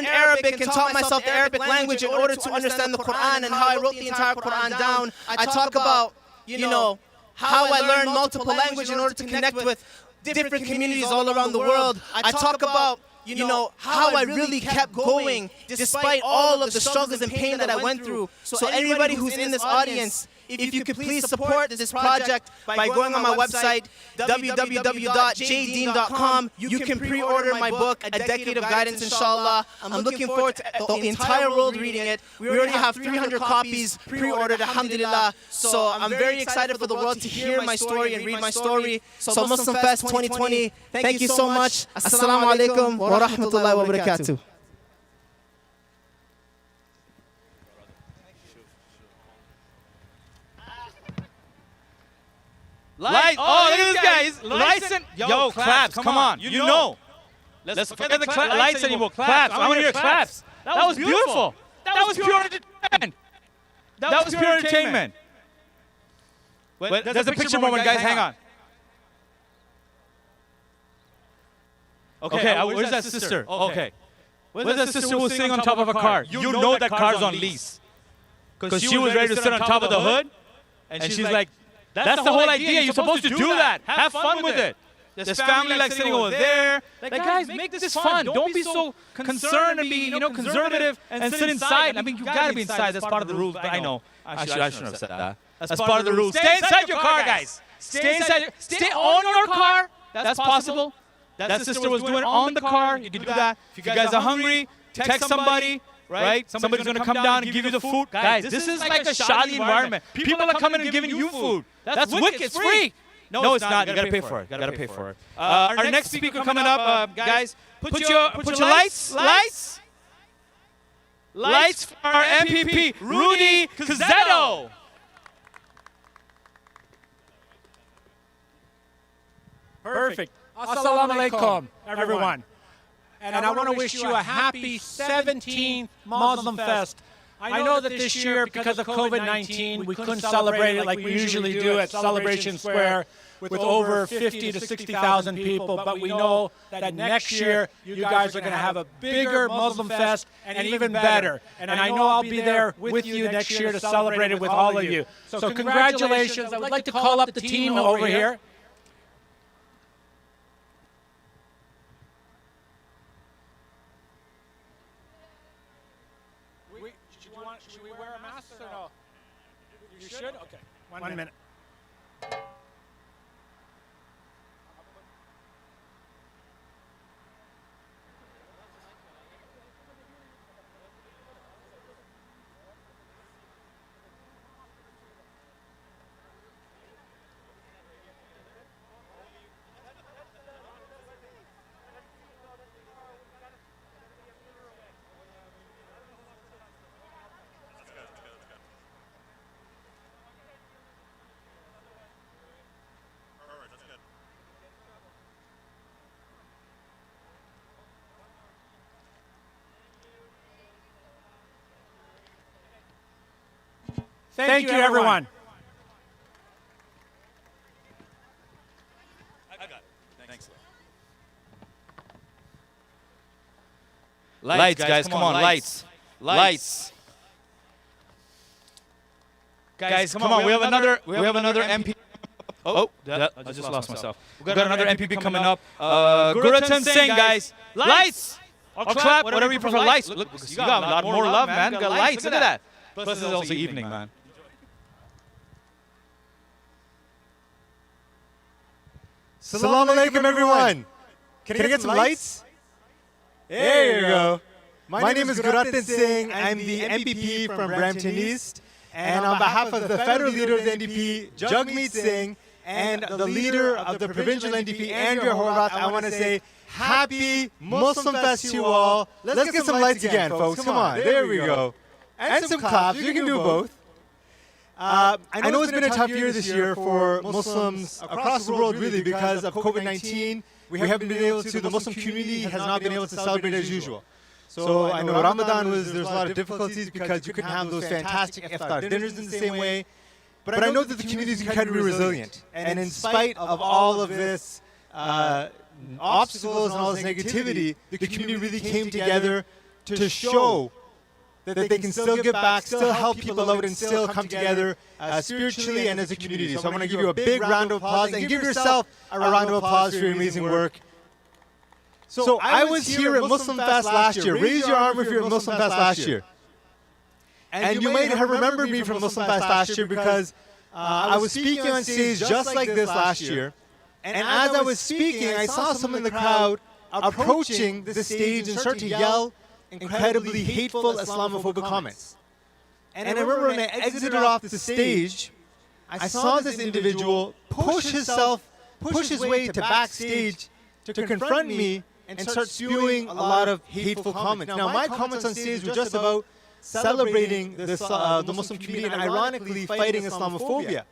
Arabic and taught myself the Arabic language in order to understand the Quran, and how I wrote the entire Quran down. I talk about, you know, how I learned multiple languages in order to connect with different communities all around the world. I talk about, you know, how I really kept going despite all of the struggles and pain that I went through. So anybody who's in this audience, if you could please support this project by going on my website, www.jdean.com. You can pre-order my book, A Decade of Guidance, inshallah. I'm looking forward to the entire world reading it. We already have 300 copies pre-ordered, alhamdulillah. So I'm very excited for the world to hear my story and read my story. So Muslim Fest 2020, thank you so much. Assalamu alaikum wa rahmatullahi wa barakatuh. Light. Oh, look at this guy. He's license. Yo, claps. Come on. You know. Let's forget the lights anymore. Claps. I want to hear claps. That was beautiful. That was pure entertainment. That was pure entertainment. Wait, there's a picture moment, guys. Hang on. Okay, where's that sister? Okay. Where's that sister who was sitting on top of a car? You know that car's on lease. Because she was ready to sit on top of the hood. And she's like, that's the whole idea. You're supposed to do that. Have fun with it. There's family like sitting over there. Like, guys, make this fun. Don't be so concerned and be, you know, conservative and sit inside. I mean, you gotta be inside. That's part of the rules. But I know. Actually, I shouldn't have said that. That's part of the rules. Stay inside your car, guys. Stay inside. Stay on your car. That's possible. That sister was doing it on the car. You can do that. If you guys are hungry, text somebody. Right? Somebody's going to come down and give you the food. Guys, this is like a shoddy environment. People are coming and giving you food. That's wicked. It's free. No, it's not. You got to pay for it. You got to pay for it. Our next speaker coming up, guys, put your lights. Lights for our MPP, Rudy Cazzetto. Perfect. Assalamu alaikum, everyone. And I want to wish you a happy 17th Muslim Fest. I know that this year, because of COVID-19, we couldn't celebrate it like we usually do at Celebration Square with over 50 to 60,000 people, but we know that next year you guys are going to have a bigger Muslim Fest and even better. And I know I'll be there with you next year to celebrate it with all of you. So congratulations. I would like to call up the team over here. Should we wear a mask or no? You should? Okay. One minute. Thank you, everyone. Lights, guys, come on, lights. Lights. Guys, come on, we have another MP. Oh, I just lost myself. We got another MPP coming up. Guratan Singh, guys. Lights! Or clap, whatever you prefer. Lights. Look, you got a lot more love, man. You got lights, look at that. Plus, it's also evening, man. Assalamu alaikum, everyone. Can I get some lights? There you go. My name is Guratan Singh. I'm the MPP from Brampton East. And on behalf of the federal leader of the NDP, Jagmeet Singh, and the leader of the provincial NDP, Andrea Horvath, I want to say happy Muslim Fest to you all. Let's get some lights again, folks. Come on. There we go. And some claps. You can do both. I know it's been a tough year this year for Muslims across the world, really, because of COVID-19. We haven't been able to, the Muslim community has not been able to celebrate as usual. So I know Ramadan there's a lot of difficulties because you couldn't have those fantastic iftar dinners in the same way. But I know that the community is incredibly resilient. And in spite of all of this obstacles and all this negativity, the community really came together to show that they can still give back, still help people out, and still come together spiritually and as a community. So I want to give you a big round of applause and give yourself a round of applause for your amazing work. So I was here at Muslim Fest last year. Raise your arm if you're at Muslim Fest last year. And you might have remembered me from Muslim Fest last year because I was speaking on stage just like this last year. And as I was speaking, I saw someone in the crowd approaching the stage and start to yell incredibly hateful Islamophobic comments. And I remember when I exited off the stage, I saw this individual push his way to backstage to confront me and start spewing a lot of hateful comments. Now, my comments on stage were just about celebrating the Muslim community and ironically fighting Islamophobia.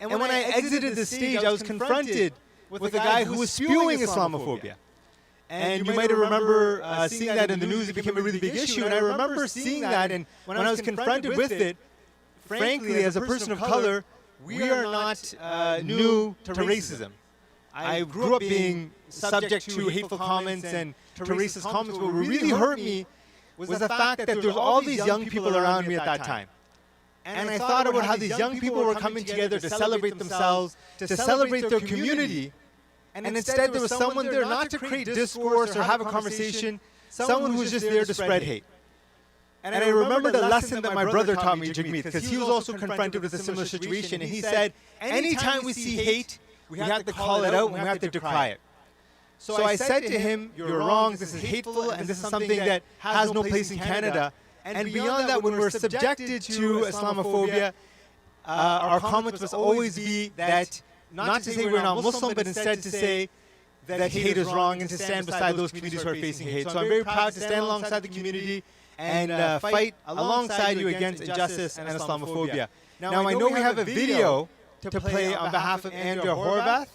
And when I exited the stage, I was confronted with a guy who was spewing Islamophobia. And you might have remember seeing that in the news. It became a really big issue. And I remember seeing that, and when I was confronted with it, frankly, as a person of color, we are not new to racism. I grew up being subject to hateful comments and to racist comments. What really hurt me was the fact that there was all these young people around me at that time. And I thought about how these young people were coming together to celebrate themselves, to celebrate their community. And instead there was someone there not to create discourse or have a conversation, someone who was just there to spread hate. And I remembered a lesson that my brother taught me, Jagmeet, because he was also confronted with a similar situation. And he said, anytime we see hate, we have to call it out and we have to decry it. So I said to him, you're wrong, this is hateful, and this is something that has no place in Canada. And beyond that, when we're subjected to Islamophobia, our comments must always be that, not to say we're not Muslim, but instead to say that hate is wrong and to stand beside those communities who are facing hate. So I'm very proud to stand alongside the community and fight alongside you against injustice and Islamophobia. Now I know we have a video to play on behalf of Andrea Horvath,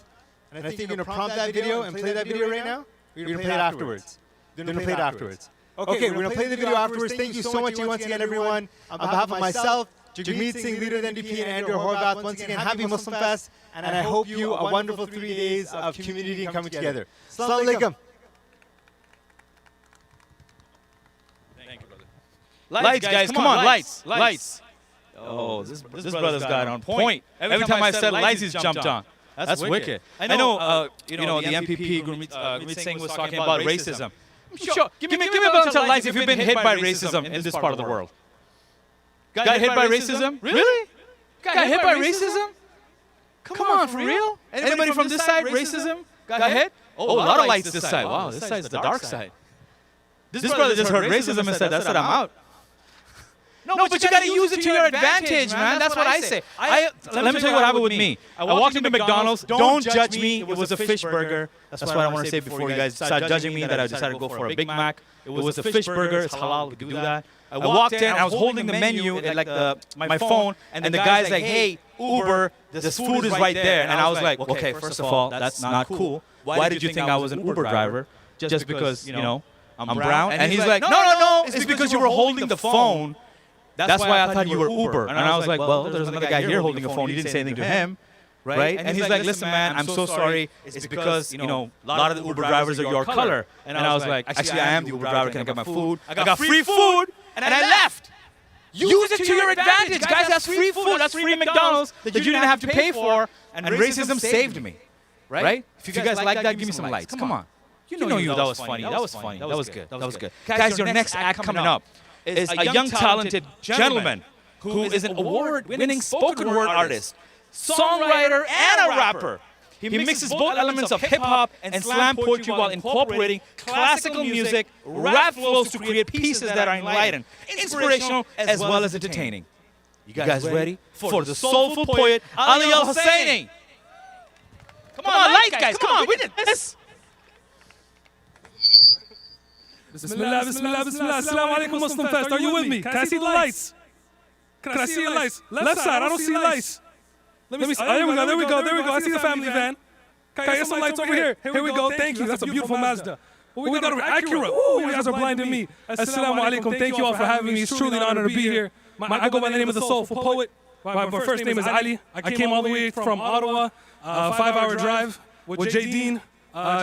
and I think you're going to prompt that video and play that video right now? We're going to play it afterwards. We're going to play it afterwards. Okay, we're going to play the video afterwards. Thank you so much once again, everyone. On behalf of myself, Jagmeet Singh, leader of the NDP, and Andrea Horvath, once again, happy Muslim Fest, and I hope you a wonderful 3 days of community and coming together. Assalamu alaikum. Thank you, brother. Lights, guys, come on, lights, lights. Oh, this brother's got on point. Every time I said lights, he's jumped on. That's wicked. I know, the MPP, Gurmeet Singh, was talking about racism. Sure. Give me a bunch of lights if you've been hit by racism in this part of the world. Got hit by racism? Really? Got hit by racism? Come on, for real? Anybody from this side, racism? Got hit? Oh, a lot of lights this side. Wow, this side's the dark side. This brother just heard racism and said, I'm out. No, but you got to use it to your advantage, man. That's what I say. Let me tell you what happened with me. I walked into McDonald's. Don't judge me. It was a fish burger. That's what I want to say before you guys start judging me that I decided to go for a Big Mac. It was a fish burger. It's halal. We can do that. I walked in. I was holding the menu, like my phone, and the guy's like, "Hey, Uber, this food is right there." And I was like, "Okay, first of all, that's not cool. Why did you think I was an Uber driver? Just because I'm brown?" And he's like, "No. It's because you were holding the phone That's why I thought you were Uber. And I was like, well, there's another guy here holding a phone. You didn't say anything to him. Right? And he's like, listen, man, I'm so sorry. It's because, you know, a lot of the Uber drivers are your color. And I was like, actually, I am the Uber driver. Can I get my food? I got free food, and I left. Use it to your advantage, guys. That's free food. That's free McDonald's that you didn't have to pay for. And racism saved me. Right? If you guys like that, give me some lights. Come on. You know that was funny. That was funny. That was good. That was good. Guys, your next act coming up is a young, talented gentleman who is an award-winning spoken word artist, songwriter, and a rapper. He mixes both elements of hip-hop and slam poetry while incorporating classical music, rap flows to create pieces that are enlightening, inspirational, as well as entertaining. You guys ready for the soulful poet Ali Al-Husseini? Come on, light, guys. Come on, we did this. Bismillah, bismillah, bismillah. Assalamu alaikum MuslimFest. Are you with me? Can I see the lights? Can I see your lights? Left side, I don't see lights. Let me see. Oh, there we go, there we go, there we go. I see the family van. Can I get some lights over here? Here we go. Thank you. That's a beautiful Mazda. Well, we got an Acura. Ooh, you guys are blinding me. Assalamu alaikum. Thank you all for having me. It's truly an honor to be here. I go by the name of the Soulful Poet. My first name is Ali. I came all the way from Ottawa, 5-hour drive with J. Dean,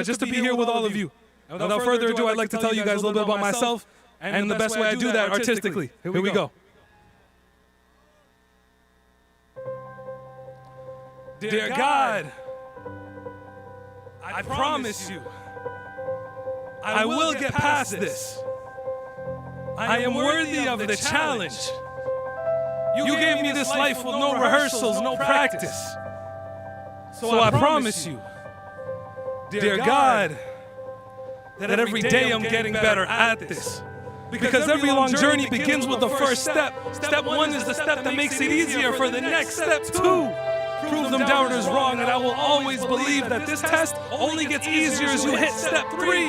just to be here with all of you. Without further ado, I'd like to tell you guys a little bit about myself and the best way I do that artistically. Here we go. Dear God, I promise you, I will get past this. I am worthy of the challenge. You gave me this life with no rehearsals, no practice. So I promise you, dear God, that every day I'm getting better at this. Because every long journey begins with the first step. Step 1 is the step that makes it easier for the next. Step 2. Prove them doubters wrong, and I will always believe that this test only gets easier as you hit step 3.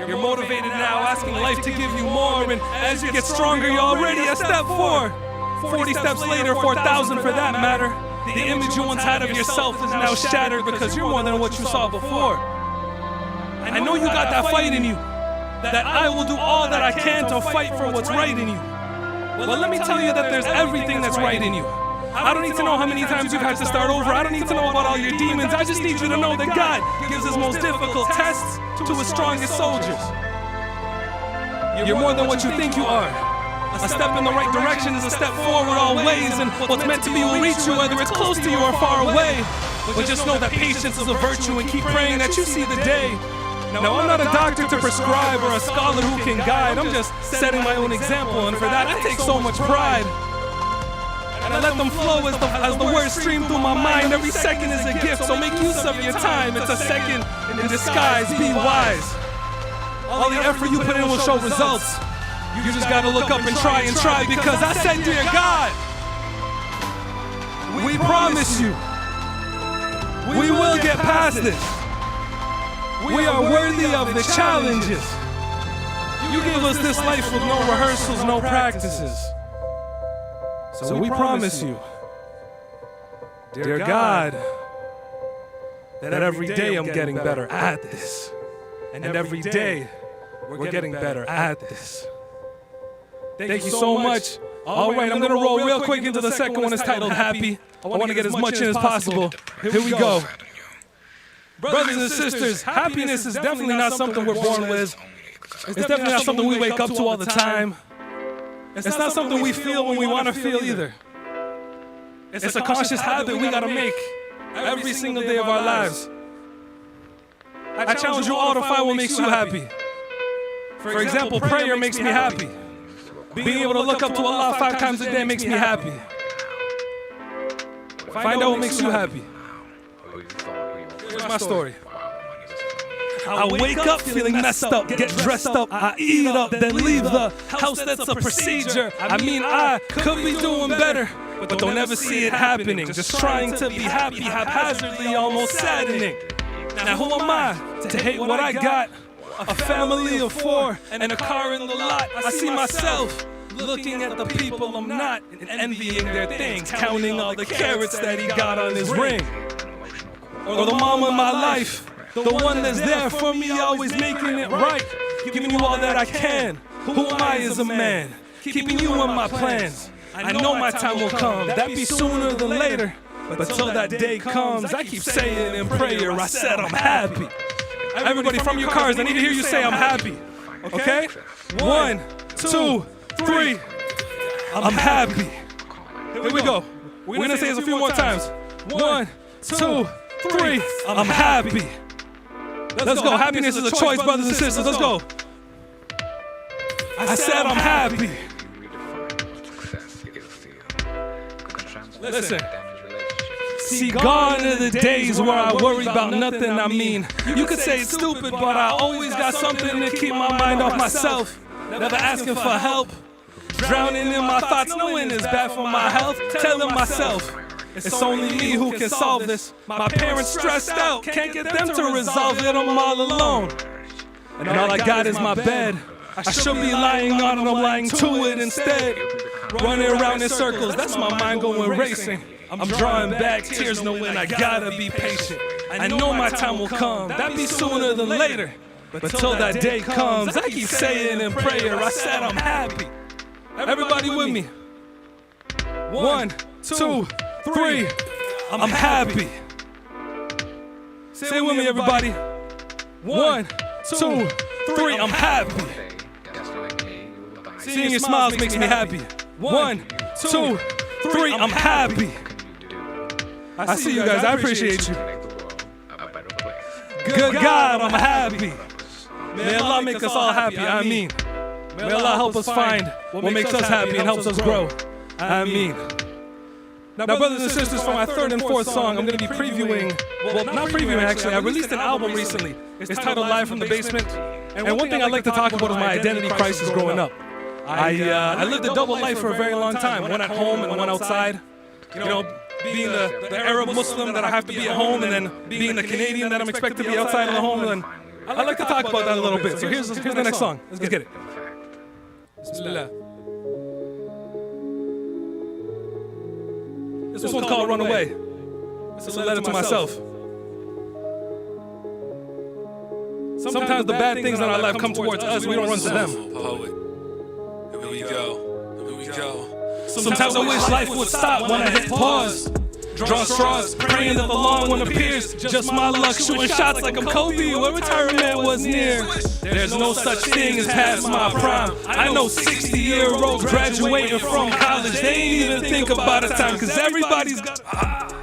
You're motivated now, asking life to give you more, and as you get stronger, you're already at step 4. 40 steps later, 4,000 for that matter. The image you once had of yourself is now shattered because you're more than what you saw before. I know you got that fight in you, that I will do all that I can to fight for what's right in you. Well, let me tell you that there's everything that's right in you. I don't need to know how many times you've had to start over. I don't need to know about all your demons. I just need you to know that God gives his most difficult tests to his strongest soldiers. You're more than what you think you are. A step in the right direction is a step forward always, and what's meant to be will reach you whether it's close to you or far away. But just know that patience is a virtue, and keep praying that you see the day. Now, I'm not a doctor to prescribe or a scholar who can guide. I'm just setting my own example, and for that I take so much pride. And I let them flow as the words stream through my mind. Every second is a gift, so make use of your time. It's a second in disguise, be wise. All the effort you put in will show results. You just gotta look up and try, because I said, dear God, we promise you, we will get past this. We are worthy of the challenges. You gave us this life with no rehearsals, no practices. So we promise you, dear God, that every day I'm getting better at this. And every day we're getting better at this. Thank you so much. All right, I'm going to roll real quick into the second one. It's titled Happy. I want to get as much in as possible. Here we go. Brothers and sisters, happiness is definitely not something we're born with. It's definitely not something we wake up to all the time. It's not something we feel when we want to feel either. It's a conscious habit we got to make every single day of our lives. I challenge you all to find what makes you happy. For example, prayer makes me happy. Being able to look up to Allah 5 times a day makes me happy. Find out what makes you happy. Here's my story. I wake up feeling messed up, get dressed up, I eat up, then leave the house. That's a procedure. I mean, I could be doing better, but don't ever see it happening. Just trying to be happy, haphazardly, almost saddening. Now who am I to hate what I got? A family of 4 and a car in the lot. I see myself looking at the people I'm not and envying their things, counting all the carats that he got on his ring. Or the mama in my life, the one that's there for me, always making it right, giving you all that I can. Who am I as a man? Keeping you in my plans. I know my time will come. That be sooner than later. But till that day comes, I keep saying in prayer, I said I'm happy. Everybody from your cars, I need to hear you say I'm happy. Okay? 1, 2, 3. I'm happy. Here we go. We're gonna say this a few more times. 1, 2, 3. I'm happy. Let's go. Happiness is a choice, brothers and sisters. Let's go. I said I'm happy. Listen. See, gone are the days where I worry about nothing. I mean, you could say it's stupid, but I always got something to keep my mind off myself. Never asking for help. Drowning in my thoughts, knowing it's bad for my health. Telling myself, it's only me who can solve this. My parents stressed out, can't get them to resolve it. I'm all alone. And all I got is my bed. I should be lying on it, I'm lying to it instead. Running around in circles, that's my mind going racing. I'm drawing back tears knowing I gotta be patient. I know my time will come, that be sooner than later. But till that day comes, I keep saying in prayer, I said I'm happy. Everybody with me. 1, 2, 3. I'm happy. Say it with me, everybody. 1, 2, 3. I'm happy. Seeing your smiles makes me happy. 1, 2, 3. I'm happy. I see you guys. I appreciate you. Good God, I'm happy. May Allah make us all happy. I mean. May Allah help us find what makes us happy and helps us grow. I mean. Now, brothers and sisters, for my third and fourth song, I'm going to be previewing, well, not previewing actually, I released an album recently. It's titled Live from the Basement. And one thing I'd like to talk about is my identity crisis growing up. I lived a double life for a very long time, one at home and one outside. You know, being the Arab Muslim that I have to be at home, and then being the Canadian that I'm expected to be outside of the home. And I'd like to talk about that a little bit. So here's the next song. Let's get it. Bismillah. This one's called Run Away. It's a letter to myself. Sometimes the bad things in our life come towards us, we don't run to them. Here we go. Sometimes I wish life would stop when I hit pause. Draw straws, praying that the long one appears. Just my luck, shooting shots like I'm Kobe when retirement was near. There's no such thing as past my prime. I know 60-year-olds graduating from college. They ain't even think about a time, cause everybody's got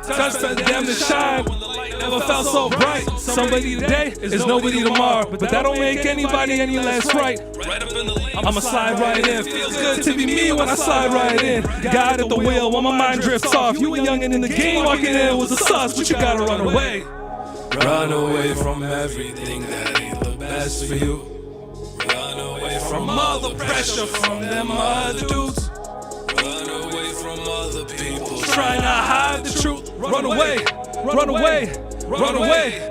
touch for them to shine. Never felt so bright. Somebody today is nobody tomorrow, but that don't make anybody any less right. I'ma slide right in. Feels good to be me when I slide right in. God at the wheel when my mind drifts off. You a youngin' in the game, walking in was a sus, but you gotta run away. Run away from everything that ain't the best for you. Run away from all the pressure from them other dudes. Run away from other people trying to hide the truth. Run away, run away, run away.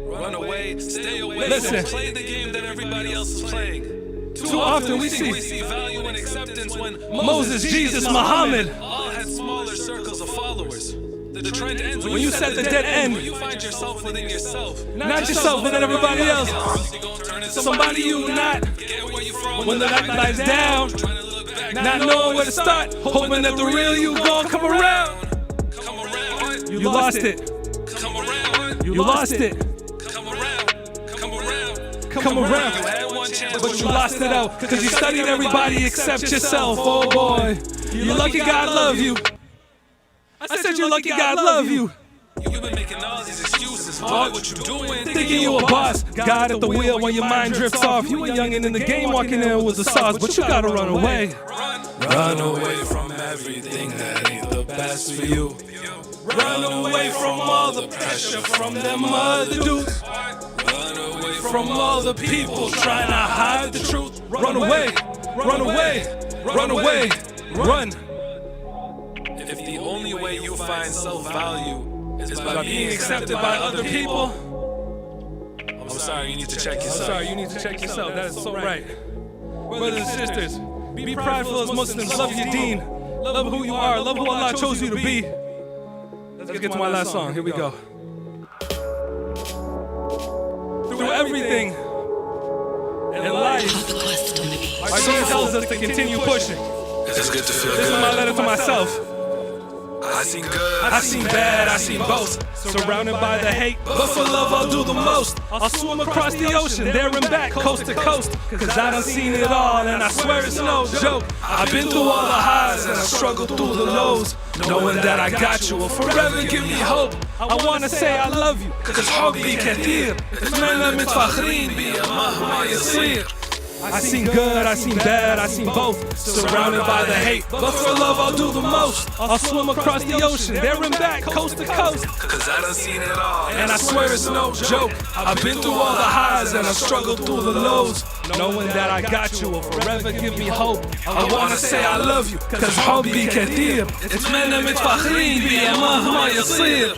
Run away, stay away. Listen. Play the game that everybody else is playing. Too often we see value and acceptance when Moses, Jesus, Muhammad all had smaller circles of followers. The trend ends when you set the dead end. When you find yourself within yourself. Not yourself, but then everybody else. Somebody you not. When the light lies down, not knowing where to start, hoping that the real you gon' come around. You lost it. You lost it. Come around. But you lost it out, cause you studied everybody except yourself. Oh boy, you're lucky God love you. I said you're lucky God love you. You've been making all these excuses. Boy, what you doing? Thinking you a boss, God at the wheel when your mind drifts off. You a youngin' in the game, walking in with the sauce, but you gotta run away. Run away from everything that ain't the best for you. Run away from all the pressure from them other dudes. Run away From all the people trying to hide the truth. Run away, run away, run away, run. If the only way you find self-value is by being accepted by other people, I'm sorry, you need to check yourself. I'm sorry, you need to check yourself. That is so right. Brothers and sisters, be prideful as Muslims. Love your deen. Love who you are. Love who Allah chose you to be. Let's get to my last song. Here we go. Through everything in life, our Lord tells us to continue pushing. It's good to feel good. This is my letter to myself. I seen good, I seen bad, I seen both. Surrounded by the hate, but for love I'll do the most. I'll swim across the ocean, there and back, coast to coast. Cause I done seen it all, and I swear it's no joke. I've been through all the highs, and I struggled through the lows. Knowing that I got you will forever give me hope. I wanna say I love you, cause حبي كتير. اتمنى متفاخرين بيا مهما يصير. I seen good, I seen bad, I seen both. Surrounded by the hate, but for love I'll do the most. I'll swim across the ocean, there and back, coast to coast. Cause I done seen it all, and I swear it's no joke. I've been through all the highs and I struggled through the lows. Knowing that I got you will forever give me hope. I wanna say I love you, cause حبي كتير. اتمنى متفاخرين بيا مهما يصير.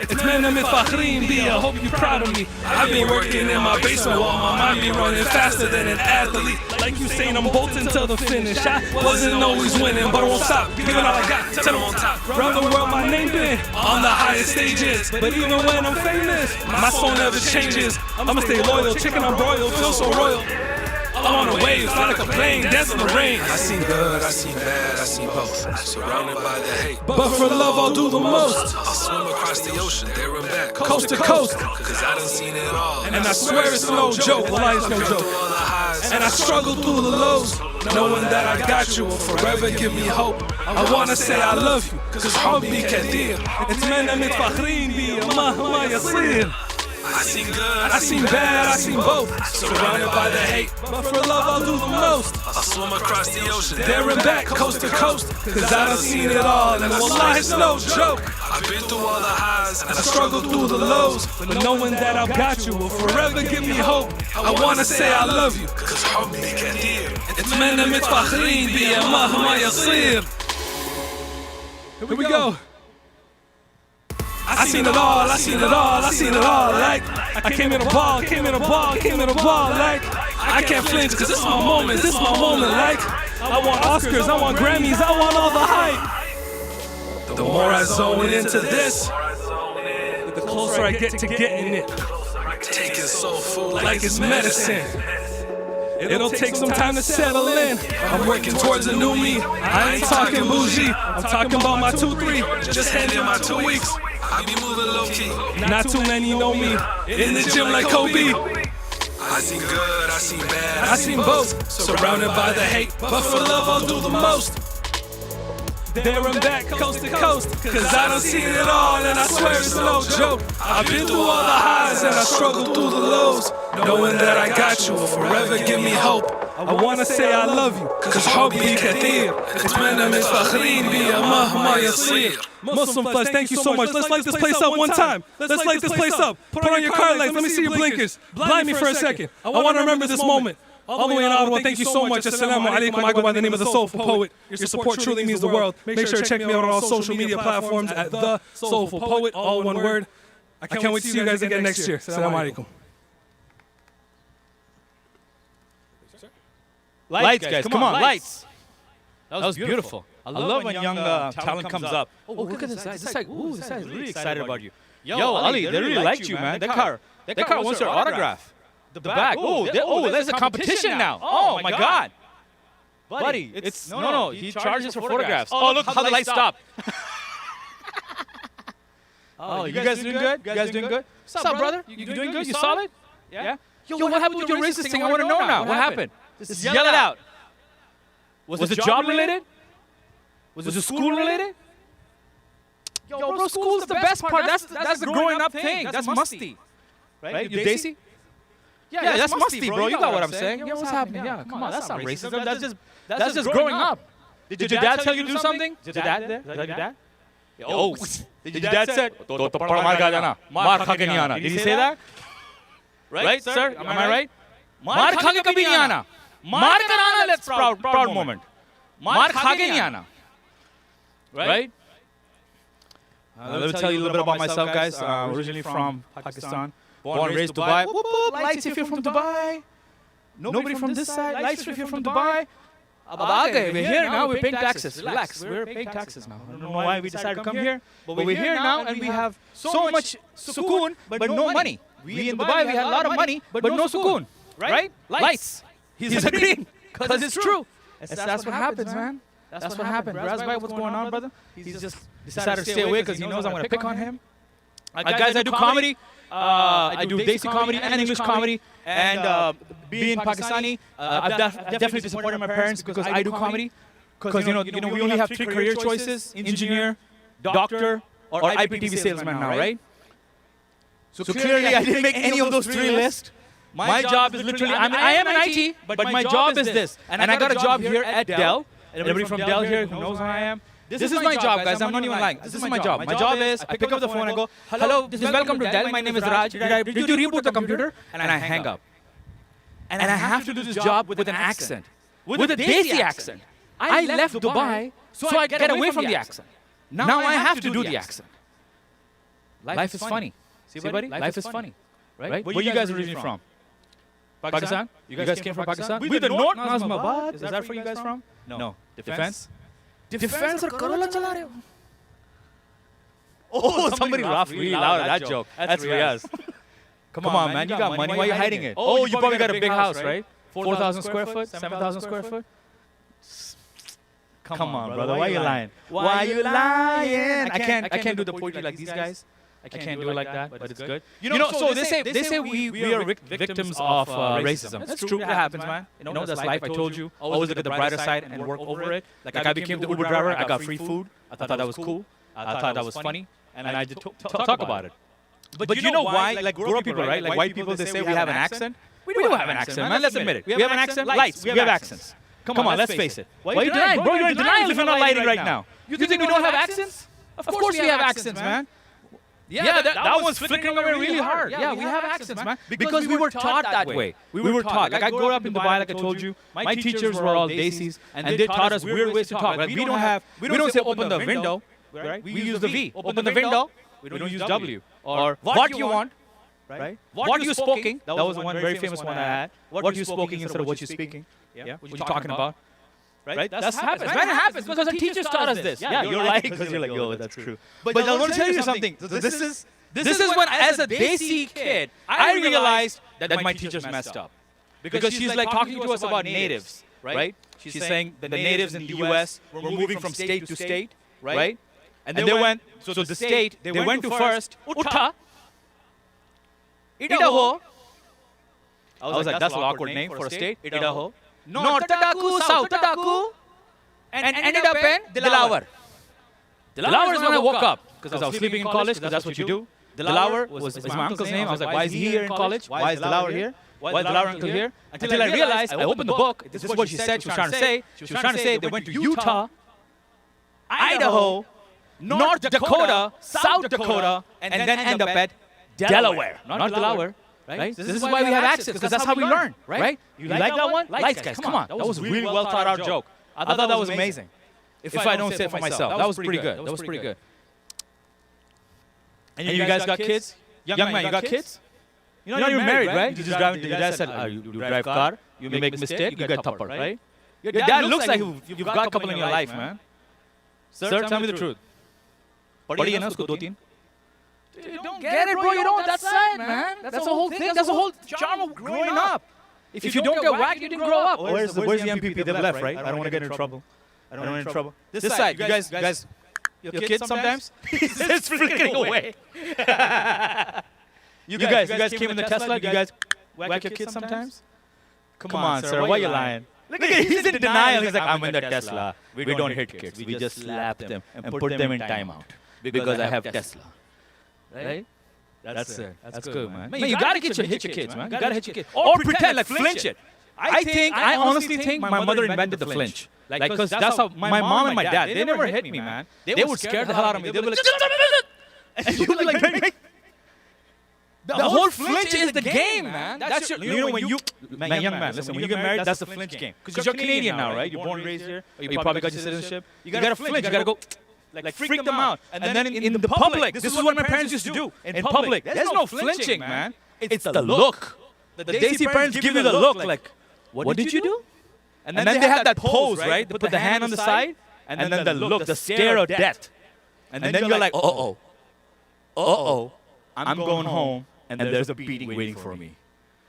اتمنى متفاخرين بيا, I hope you're proud of me. I've been working in my basement while my mind be running faster than an athlete. Like Usain, I'm bolting to the finish. I wasn't always winning, but I won't stop. Giving all I got till I'm on top. Around the world, my name been on the highest stages. But even when I'm famous, my soul never changes. I'ma stay loyal, chicken on broil, feel so royal. I'm on the waves, fly like a plane, dance in the rain. I seen good, I seen bad, I seen both. Surrounded by the hate, but for love I'll do the most. I'll swim across the ocean, there and back, coast to coast. Cause I done seen it all, and I swear it's no joke. Well, it's no joke. And I struggle through the lows, knowing that I got you will forever give me hope. I wanna say I love you, cause حبي كتير. اتمنى متفاخرين بيا مهما يصير. I seen good, I seen bad, I seen both. Surrounded by the hate, but for love I'll do the most. I'll swim across the ocean, there and back, coast to coast. Cause I done seen it all, and wallahi it's no joke. I've been through all the highs, and I struggled through the lows. But knowing that I've got you will forever give me hope. I wanna say I love you, cause حبي كتير. اتمنى متفاخرين بيا مهما يصير. Here we go. I seen it all, I seen it all, I seen it all. Like, I came in a ball, came in a ball, came in a ball. Like, I can't flinch, cause this is my moment, this is my moment. Like, I want Oscars, I want Grammys, I want all the hype. The more I zone into this, the closer I get to getting it. Taking soul food like it's medicine. It'll take some time to settle in. I'm working towards a new me. I ain't talking bougie, I'm talking about my 2-3. Just handing my 2 weeks. I be moving low key. Not too many know me. In the gym like Kobe. I seen good, I seen bad, I seen both. Surrounded by the hate, but for love I'll do the most. There and back, coast to coast. Cause I done seen it all, and I swear it's no joke. I've been through all the highs and I struggled through the lows. Knowing that I got you will forever give me hope. I wanna say I love you, cause حبي كتير. اتمنى متفاخرين بيا مهما يصير. MuslimFest, thank you so much. Let's light this place up one time. Let's light this place up. Put on your car lights. Let me see your blinkers. Blind me for a second. I want to remember this moment. All the way in Ottawa, thank you so much. Assalamu alaikum. I go by the name of the Soulful Poet. Your support truly means the world. Make sure to check me out on all social media platforms at The Soulful Poet, all one word. I can't wait to see you guys again next year. Assalamu alaikum. Lights, guys, come on, lights. That was beautiful. I love when young talent comes up. Oh, look at this guy. This guy is really excited about you. Yo, Ali, they really liked you, man. That car wants your autograph. The back. Oh, there's a competition now. Oh my God. Buddy, it's no. He charges for photographs. Oh, look how the lights stop. Oh, you guys doing good? You guys doing good? What's up, brother? You doing good? You solid? Yeah. Yo, what happened with your racist thing? I want to know now. What happened? Just yell it out. Was it job related? Was it school related? Yo, bro, school's the best part. That's the growing up thing. That's musty. Right? You Daisy? Yeah, that's musty, bro. You got what I'm saying. Yeah, what's happening? Yeah, come on. That's not racism. That's just growing up. Did your dad tell you to do something? Did your dad there? Is that your dad? Oh, did your dad say, did he say that? Right, sir? Am I right? Maar khage kabhi nahi aana. Maar karana, let's proud moment. Maar khage nahi aana. Right? Let me tell you a little bit about myself, guys. Originally from Pakistan. Born and raised Dubai. Whoop, whoop. Lights if you're from Dubai. Nobody from this side. Lights if you're from Dubai. We're here now. We're paying taxes. Relax. We're paying taxes now. I don't know why we decided to come here, but we're here now and we have so much sukoon, but no money. We in Dubai, we had a lot of money, but no sukoon. Right? Lights. He's agreeing because it's true. That's what happens, man. That's what happened. Razbai, what's going on, brother? He's just decided to stay away because he knows I'm going to pick on him. Guys, I do comedy. I do Desi comedy and English comedy. And being Pakistani, I've definitely supported my parents because I do comedy. Because, you know, we only have 3 career choices: engineer, doctor, or IPTV salesman now, right? So clearly, I didn't make any of those 3 lists. My job is literally, I am an IT, but my job is this. And I got a job here at Dell. Everybody from Dell here who knows who I am. This is my job, guys. I'm not even lying. This is my job. My job is, I pick up the phone and go, hello, this is welcome to Dell. My name is Raj. Did you reboot the computer? And I hang up. And I have to do this job with an accent. With a Desi accent. I left Dubai so I get away from the accent. Now I have to do the accent. Life is funny. See, buddy? Life is funny. Right? Where you guys originally from? Pakistan? You guys came from Pakistan? We're the North Nazmabad. Is that where you guys from? No. Defense? Defense or Corolla chala rahe ho? Oh, somebody laughed really loud at that joke. That's Riaz. Come on, man. You got money. Why are you hiding it? Oh, you probably got a big house, right? 4,000 square foot? 7,000 square foot? Come on, brother. Why are you lying? Why are you lying? I can't do the poetry like these guys. I can't do it like that, but it's good. You know, so they say we are victims of racism. That's true. It happens, man. You know, that's life. I told you. Always look at the brighter side and work over it. Like I became the Uber driver. I got free food. I thought that was cool. I thought that was funny, and I did talk about it. But you know why? Like grown people, right? Like white people, they say we have an accent. We do have an accent, man. Let's admit it. We have an accent. Lights. We have accents. Come on, let's face it. Why are you denying? Bro, you're in denial if you're not lighting right now. You think we don't have accents? Of course we have accents, man. Yeah, that one's flickering away really hard. Yeah, we have accents, man. Because we were taught that way. We were taught. Like I grew up in Dubai, like I told you. My teachers were all Desis, and they taught us weird ways to talk. Like we don't say open the window, right? We use the V. Open the window. We don't use W. Or what you want, right? What you spoking? That was one very famous one I had. What you spoking instead of what you speaking. Yeah, what you talking about. Right? That happens. Man, it happens because the teachers taught us this. Yeah, you're lying because you're like, yo, that's true. But I want to tell you something. This is when, as a Desi kid, I realized that my teachers messed up. Because she's like talking to us about natives, right? She's saying that the natives in the U.S. were moving from state to state, right? And they went, so the state, they went to first, Utta, Idaho. I was like, that's an awkward name for a state, Idaho. North Tadaku, South Tadaku, and ended up in Delaware. Delaware is when I woke up, because I was sleeping in college, because that's what you do. Delaware was my uncle's name. I was like, why is he here in college? Why is Delaware here? Why is Delaware uncle here? Until I realized, I opened the book, this is what she said she was trying to say. She was trying to say they went to Utah, Idaho, North Dakota, South Dakota, and then end up at Delaware. Not Delaware. Right? This is why we have accents, because that's how we learn, right? You like that one? Lights, guys, come on. That was a really well thought out joke. I thought that was amazing. If I don't say it for myself, that was pretty good. That was pretty good. And you guys got kids? Young man, you got kids? You're not even married, right? You just drive. Your dad said, you drive car, you make a mistake, you get tupper, right? Your dad looks like you've got a couple in your life, man. Sir, tell me the truth. पढ़ी है ना उसको 2-3? You don't get it, bro. You don't. That's it, man. That's the whole thing. That's the whole charm of growing up. If you don't get whacked, you didn't grow up. Where's the MPP? They've left, right? I don't want to get in trouble. I don't want to get in trouble. This side, you guys, your kids sometimes? It's freaking away. You guys came in the Tesla. You guys whack your kids sometimes? Come on, sir. Why are you lying? Look at he's in denial. He's like, I'm in the Tesla. We don't hit kids. We just slap them and put them in timeout because I have Tesla. Right? That's it. That's good, man. Man, you gotta hit your kids, man. You gotta hit your kids. Or pretend, like flinch it. I honestly think my mother invented the flinch. Like, because that's how my mom and my dad, they never hit me, man. They would scare the hell out of me. They would be like, and you would be like, the whole flinch is the game, man. That's your, you know, when you, man, young man, listen, when you get married, that's the flinch game. Because you're Canadian now, right? You're born and raised here. Or you probably got your citizenship. You gotta flinch. You gotta go. Like freak them out. And then in the public, this is what my parents used to do. In public, there's no flinching, man. It's the look. The Desi parents give you the look, like, what did you do? And then they have that pose, right? They put the hand on the side, and then the look, the stare of death. And then you're like, I'm going home, and there's a beating waiting for me.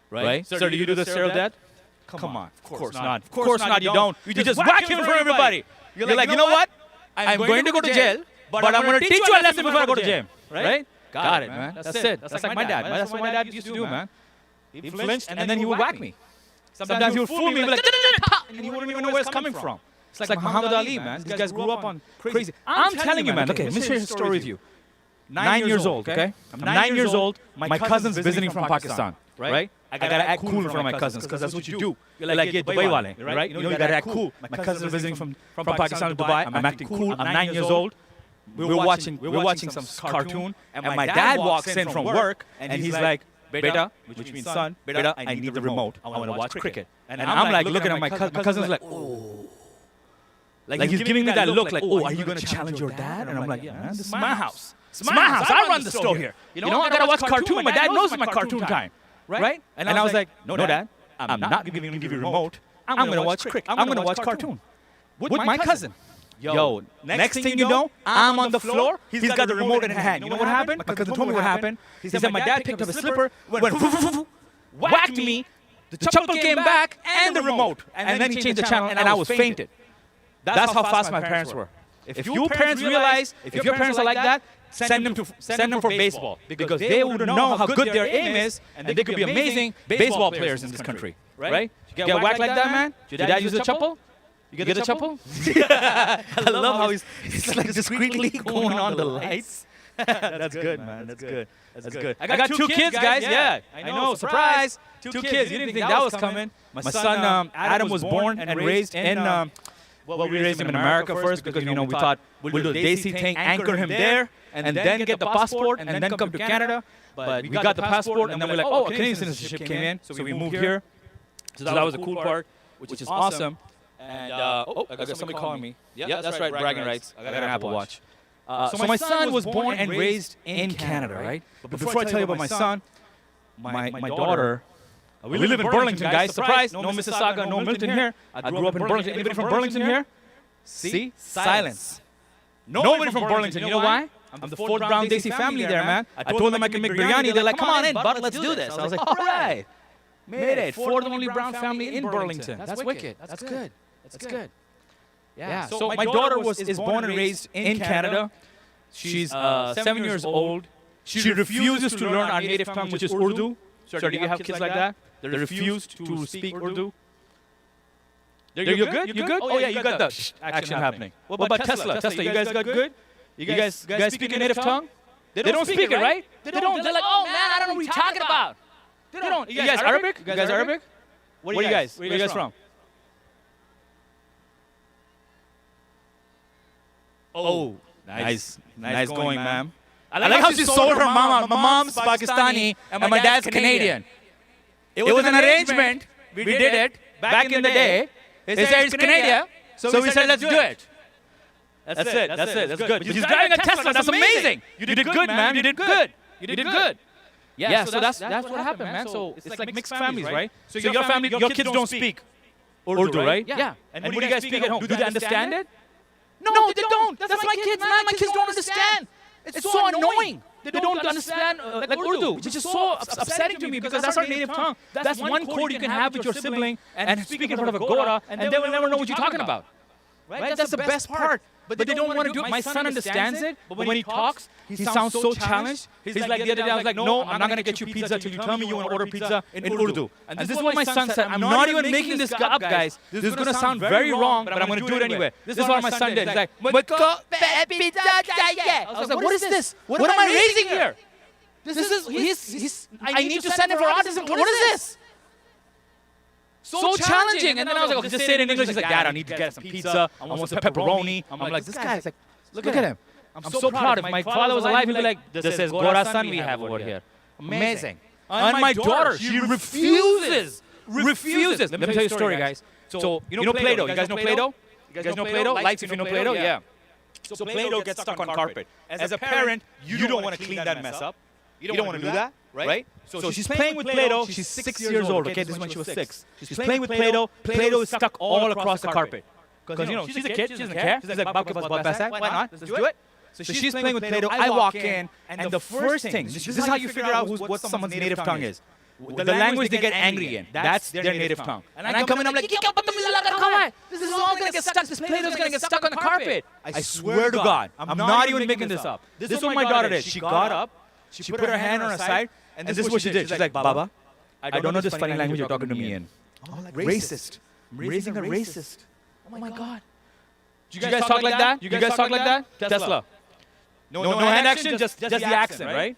Right? Sir, do you do the stare of death? Come on. Of course not. Of course not. You don't. You just whack him for everybody. You're like, you know what? I'm going to go to jail, but I'm going to teach you a lesson before I go to jail. Right? Got it, man. That's it. That's like my dad. That's what my dad used to do, man. He flinched, and then he would whack me. Sometimes he would fool me and be like, and he wouldn't even know where it's coming from. It's like Muhammad Ali, man. These guys grew up on crazy. I'm telling you, man. Okay, let me share a story with you. 9 years old, okay? I'm 9 years old. My cousin's visiting from Pakistan, right? I gotta act cool in front of my cousins because that's what you do. You're like, yeah, Dubai wale, right? You know, you gotta act cool. My cousin's visiting from Pakistan to Dubai. I'm acting cool. I'm 9 years old. We're watching some cartoon, and my dad walks in from work, and he's like, Beta, which means son, Beta, I need the remote. I want to watch cricket. And I'm like looking at my cousin's like, oh. Like he's giving me that look like, oh, are you going to challenge your dad? And I'm like, yeah, man, this is my house. It's my house. I run the store here. You know, I got to watch cartoon. My dad knows it's my cartoon time. Right? And I was like, no, Dad, I'm not going to give you a remote. I'm going to watch cricket. I'm going to watch cartoon. With my cousin. Yo, next thing you know, I'm on the floor. He's got the remote in his hand. You know what happened? My cousin told me what happened. He said my dad picked up a slipper, went whacked me. The chappal came back and the remote. And then he changed the channel and I was fainted. That's how fast my parents were. If your parents realize, if your parents are like that, send them for baseball. Because they would know how good their aim is and they could be amazing baseball players in this country. Right? You get whacked like that, man? Did your dad use a chappal? You get the chappal? I love how he's like discreetly going on the lights. That's good, man. That's good. That's good. I got 2 kids, guys. Yeah, I know. Surprise. 2 kids. You didn't think that was coming. My son Adam was born and raised in. Well, we raised him in America first because we thought we'll do the Desi thing, anchor him there, and then get the passport, and then come to Canada. But we got the passport, and then we're like, oh, a Canadian citizenship came in, so we moved here. So that was a cool part, which is awesome. And I got somebody calling me. Yeah, that's right, bragging rights. I got an Apple Watch. So my son was born and raised in Canada, right? But before I tell you about my son, my daughter. We live in Burlington, guys. Surprise! No Mississauga, no Milton here. I grew up in Burlington. Anybody from Burlington here? See? Silence. Nobody from Burlington. You know why? I'm the 4th Brown Desi family there, man. I told them I can make biryani. They're like, come on in, bud, let's do this. I was like, all right. Made it. 4th only Brown family in Burlington. That's wicked. That's good. That's good. Yeah. So my daughter is born and raised in Canada. She's 7 years old. She refuses to learn our native tongue, which is Urdu. Sir, do you have kids like that? They refuse to speak Urdu. You're good? You good? Oh yeah, you got the action happening. What about Tesla? Tesla, you guys got good? You guys speak a native tongue? They don't speak it, right? They don't. They're like, oh man, I don't know what you're talking about. They don't. You guys Arabic? You guys Arabic? What are you guys? Where are you guys from? Oh, nice going, ma'am. I like how she sold her mama. My mom's Pakistani and my dad's Canadian. It was an arrangement. We did it back in the day. They said it's Canada, so we said let's do it. That's it. That's good. But he's driving a Tesla. That's amazing. You did good, man. You did good. You did good. Yeah. So that's what happened, man. So it's like mixed families, right? So your family, your kids don't speak Urdu, right? Yeah. And what do you guys speak at home? Do they understand it? No, they don't. That's my kids, man. My kids don't understand. It's so annoying. They don't understand like Urdu, which is so upsetting to me because that's our native tongue. That's one chord you can have with your sibling and speak in front of a Gora, and they will never know what you're talking about. Right? That's the best part. But they don't want to do it. My son understands it, but when he talks, he sounds so challenged. He's like the other day, I was like, no, I'm not going to get you pizza till you tell me you want to order pizza in Urdu. And this is what my son said. I'm not even making this up, guys. This is going to sound very wrong, but I'm going to do it anyway. This is what my son did. He's like, I was like, what is this? What am I raising here? I need to send him for autism. What is this? So challenging. And then I was like, okay, just say it in English. He's like, Dad, I need to get some pizza. I want some pepperoni. I'm like, this guy's like, look at him. I'm so proud. If my father was alive, he'd be like, this is Gorasan we have over here. Amazing. And my daughter, she refuses. Let me tell you a story, guys. So, you know Play-Doh. You guys know Play-Doh? You guys know Play-Doh? Lights if you know Play-Doh? Yeah. So Play-Doh gets stuck on carpet. As a parent, you don't want to clean that mess up. You don't want to do that, right? So she's playing with Play-Doh. She's 6 years old, okay? This is when she was 6. She's playing with Play-Doh. Play-Doh is stuck all across the carpet. Because, she's a kid. She doesn't care. She's like, why not? Let's do it. So she's playing with Play-Doh. I walk in, and the first thing, this is how you figure out what someone's native tongue is. the language they get angry in. That's their native tongue. And I come in, I'm like, this is all gonna get stuck. This Play-Doh's gonna get stuck on the carpet. I swear to God, I'm not even making this up. This is what my daughter did. She got up, she put her hand on her side, and this is what she did. She's like, Baba, I don't know this funny language you're talking to me in. I'm like, racist. I'm raising a racist. Oh my God. Do you guys talk like that? You guys talk like that? Tesla. No hand action, just the accent, right?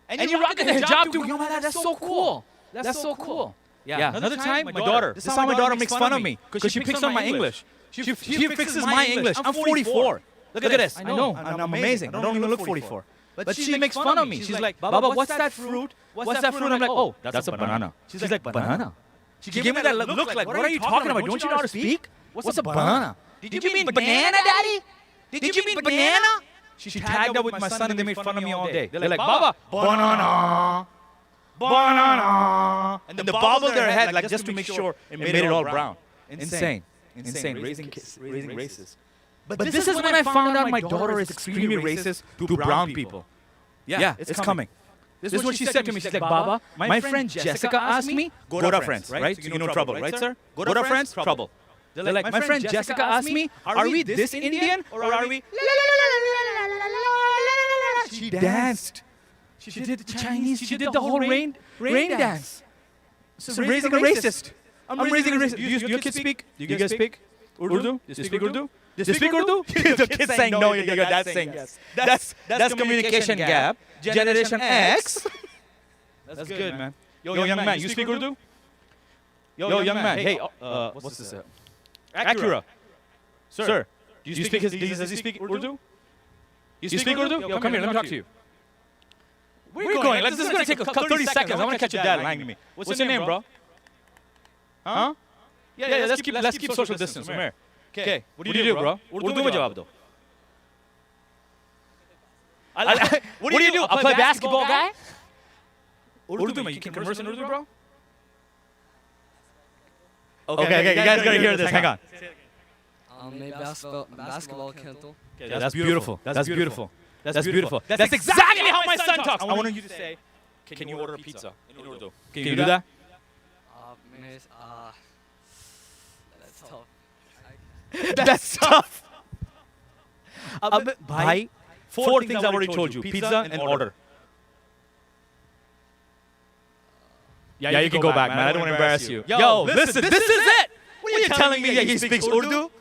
And you rock the hijab too. That's so cool. That's so cool. Yeah. Another time, my daughter. This is how my daughter makes fun of me because she picks on my English. She fixes my English. I'm 44. Look at this. I know. I'm amazing. I don't even look 44. But she makes fun of me. She's like, Baba, what's that fruit? What's that fruit? I'm like, oh, that's a banana. She's like, banana? She gave me that look like, what are you talking about? Don't you know how to speak? What's a banana? Did you mean banana, Daddy? Did you mean banana? She tagged up with my son and they made fun of me all day. They're like, Baba, banana, banana. And they bobbled their head like just to make sure it made it all brown. Insane. Raising racist. But this is when I found out my daughter is extremely racist to brown people. Yeah, it's coming. This is what she said to me. She's like, Baba, my friend Jessica asked me, go to friends, right? So you know trouble, right, sir? Go to friends, trouble. They're like, my friend Jessica asked me, are we this Indian or are we? She danced. She did the Chinese. She did the whole rain dance. So raising a racist. I'm raising a racist. Do your kids speak? Do you guys speak Urdu? Do you speak Urdu? Do you speak Urdu? The kids saying no, your dad's saying yes. That's communication gap. Generation X. That's good, man. Yo, young man, you speak Urdu? Yo, young man. Hey, what's this? Acura. Sir, does he speak Urdu? You speak Urdu? Yo, come here, let me talk to you. Where are you going? This is going to take 30 seconds. I want to catch your dad lying to me. What's your name, bro? Huh? Yeah, let's keep social distance. Come here. Okay, what do you do, bro? Urdu mein jawab do. What do you do? I'll play basketball, guy? Urdu mein, you can converse in Urdu, bro? Okay, you guys gotta hear this. Hang on. Basketball kento. Okay, that's beautiful. That's beautiful. That's exactly how my son talks. I want you to say, can you order a pizza in Urdu? Can you do that? That's tough. That's tough. Bhai, four things I've already told you. Pizza and order. Yeah, you can go back, man. I don't want to embarrass you. Yo, listen, this is it. What are you telling me that he speaks Urdu?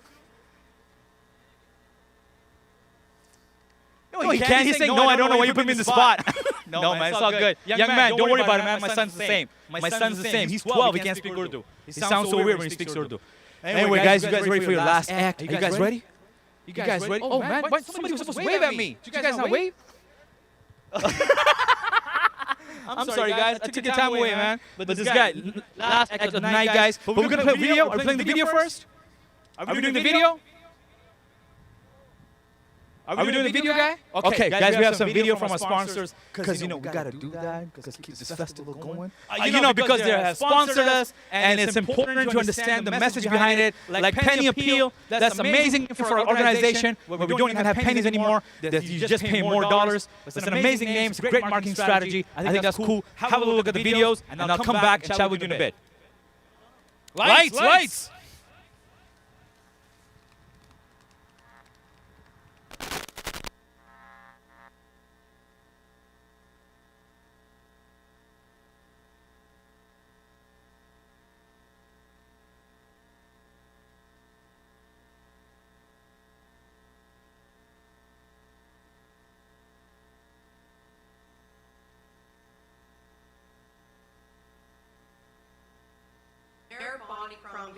No, he can't. He's saying, no, I don't know why you put me in the spot. No, man, it's all good. Young man, don't worry about it, man. My son's the same. My son's the same. He's 12. He can't speak Urdu. He sounds so weird when he speaks Urdu. Anyway, guys, you guys ready for your last act? Are you guys ready? You guys ready? Oh, man, somebody was supposed to wave at me. Did you guys not wave? I'm sorry, guys. I took your time away, man. But this guy, last act of the night, guys. But we're going to play video. Are we playing the video first? Are we doing the video? Are we doing the video, guy? Okay, guys, we have some video from our sponsors because, we got to do that because it keeps this festival going. Because they have sponsored us, and it's important to understand the message behind it, like Penny Appeal. That's amazing for our organization where we don't even have pennies anymore. You just pay more dollars. It's an amazing name. It's a great marketing strategy. I think that's cool. Have a look at the videos, and I'll come back and chat with you in a bit. Lights!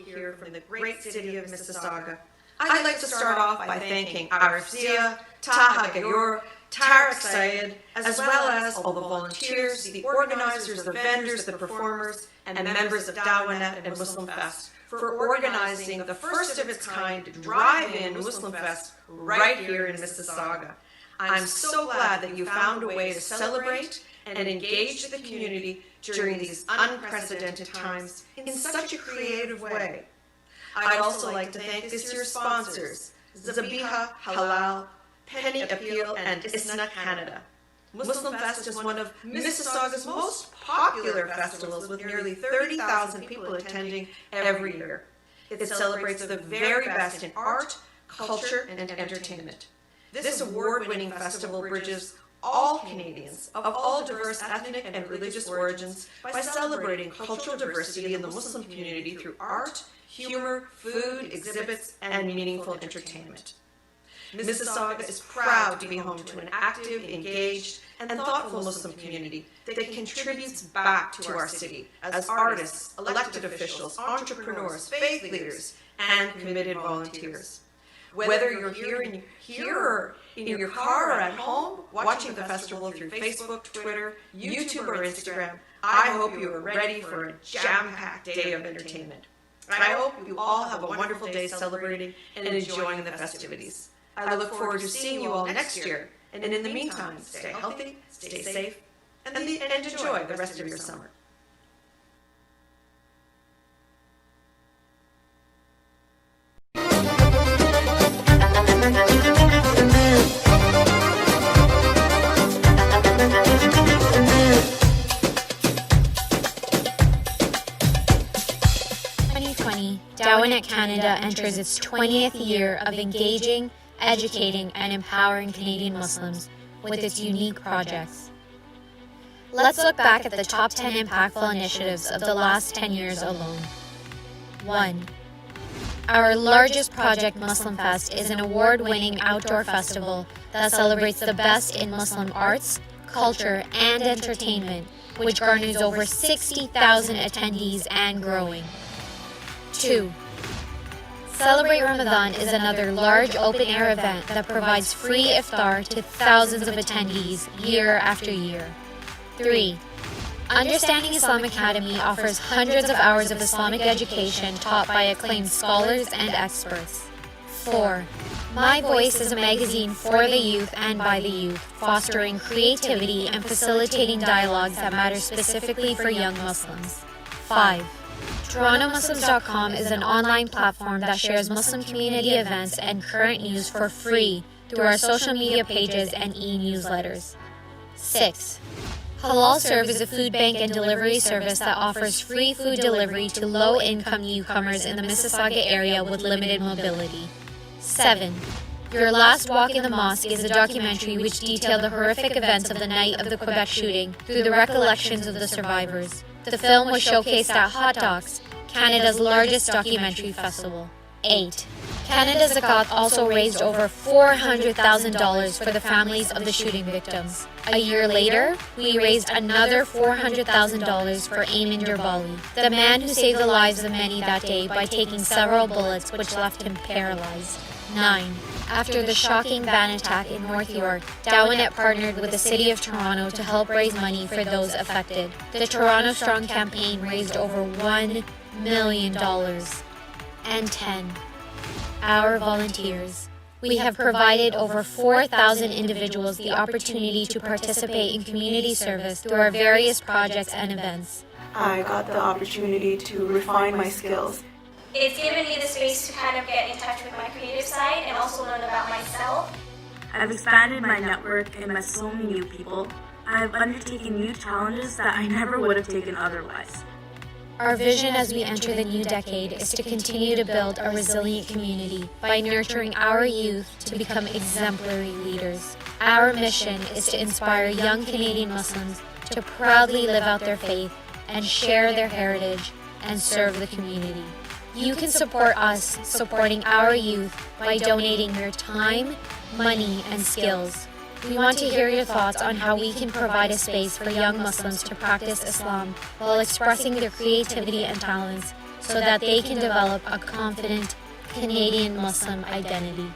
Here from the great city of Mississauga. I'd like to start off by thanking Arif Zia, Taha Gayoor, Tarek Syed, as well as all the volunteers, the organizers, the vendors, the performers, and the members of Dawanet and MuslimFest for organizing the first of its kind Drive-In MuslimFest right here in Mississauga. I'm so glad that you found a way to celebrate and engage the community during these unprecedented times in such a creative way. I'd also like to thank this year's sponsors, Zabiha Halal, Penny Appeal, and ISNA Canada. MuslimFest is one of Mississauga's most popular festivals with nearly 30,000 people attending every year. It celebrates the very best in art, culture, and entertainment. This award-winning festival bridges all Canadians of all diverse ethnic and religious origins by celebrating cultural diversity in the Muslim community through art, humor, food, exhibits, and meaningful entertainment. Mississauga is proud to be home to an active, engaged, and thoughtful Muslim community that contributes back to our city as artists, elected officials, entrepreneurs, faith leaders, and committed volunteers. Whether you're here or in your car or at home, watching the festival through Facebook, Twitter, YouTube, or Instagram, I hope you are ready for a jam-packed day of entertainment. I hope you all have a wonderful day celebrating and enjoying the festivities. I look forward to seeing you all next year, and in the meantime, stay healthy, stay safe, and enjoy the rest of your summer. Drive-In Canada enters its 20th year of engaging, educating, and empowering Canadian Muslims with its unique projects. Let's look back at the top 10 impactful initiatives of the last 10 years alone. 1. Our largest project, MuslimFest, is an award-winning outdoor festival that celebrates the best in Muslim arts, culture, and entertainment, which garners over 60,000 attendees and growing. 2. Celebrate Ramadan is another large open-air event that provides free iftar to thousands of attendees year after year. 3. Understanding Islam Academy offers hundreds of hours of Islamic education taught by acclaimed scholars and experts. 4. My Voice is a magazine for the youth and by the youth, fostering creativity and facilitating dialogues that matter specifically for young Muslims. 5. TorontoMuslims.com is an online platform that shares Muslim community events and current news for free through our social media pages and e-newsletters. 6. Halal Serve is a food bank and delivery service that offers free food delivery to low-income newcomers in the Mississauga area with limited mobility. 7. Your Last Walk in the Mosque is a documentary which detailed the horrific events of the night of the Quebec shooting through the recollections of the survivors. The film was showcased at Hot Docs, Canada's largest documentary festival. 8. Canada Zakat also raised over $400,000 for the families of the shooting victims. A year later, we raised another $400,000 for Ayman Dirbali, the man who saved the lives of many that day by taking several bullets which left him paralyzed. 9. After the shocking van attack in North York, Drive-In partnered with the City of Toronto to help raise money for those affected. The Toronto Strong campaign raised over $1 million. And 10. Our volunteers. We have provided over 4,000 individuals the opportunity to participate in community service through our various projects and events. I got the opportunity to refine my skills. It's given me the space to kind of get in touch with my creative side and also learn about myself. I've expanded my network and met so many new people. I've undertaken new challenges that I never would have taken otherwise. Our vision as we enter the new decade is to continue to build a resilient community by nurturing our youth to become exemplary leaders. Our mission is to inspire young Canadian Muslims to proudly live out their faith and share their heritage and serve the community. You can support us supporting our youth by donating your time, money, and skills. We want to hear your thoughts on how we can provide a space for young Muslims to practice Islam while expressing their creativity and talents so that they can develop a confident Canadian Muslim identity.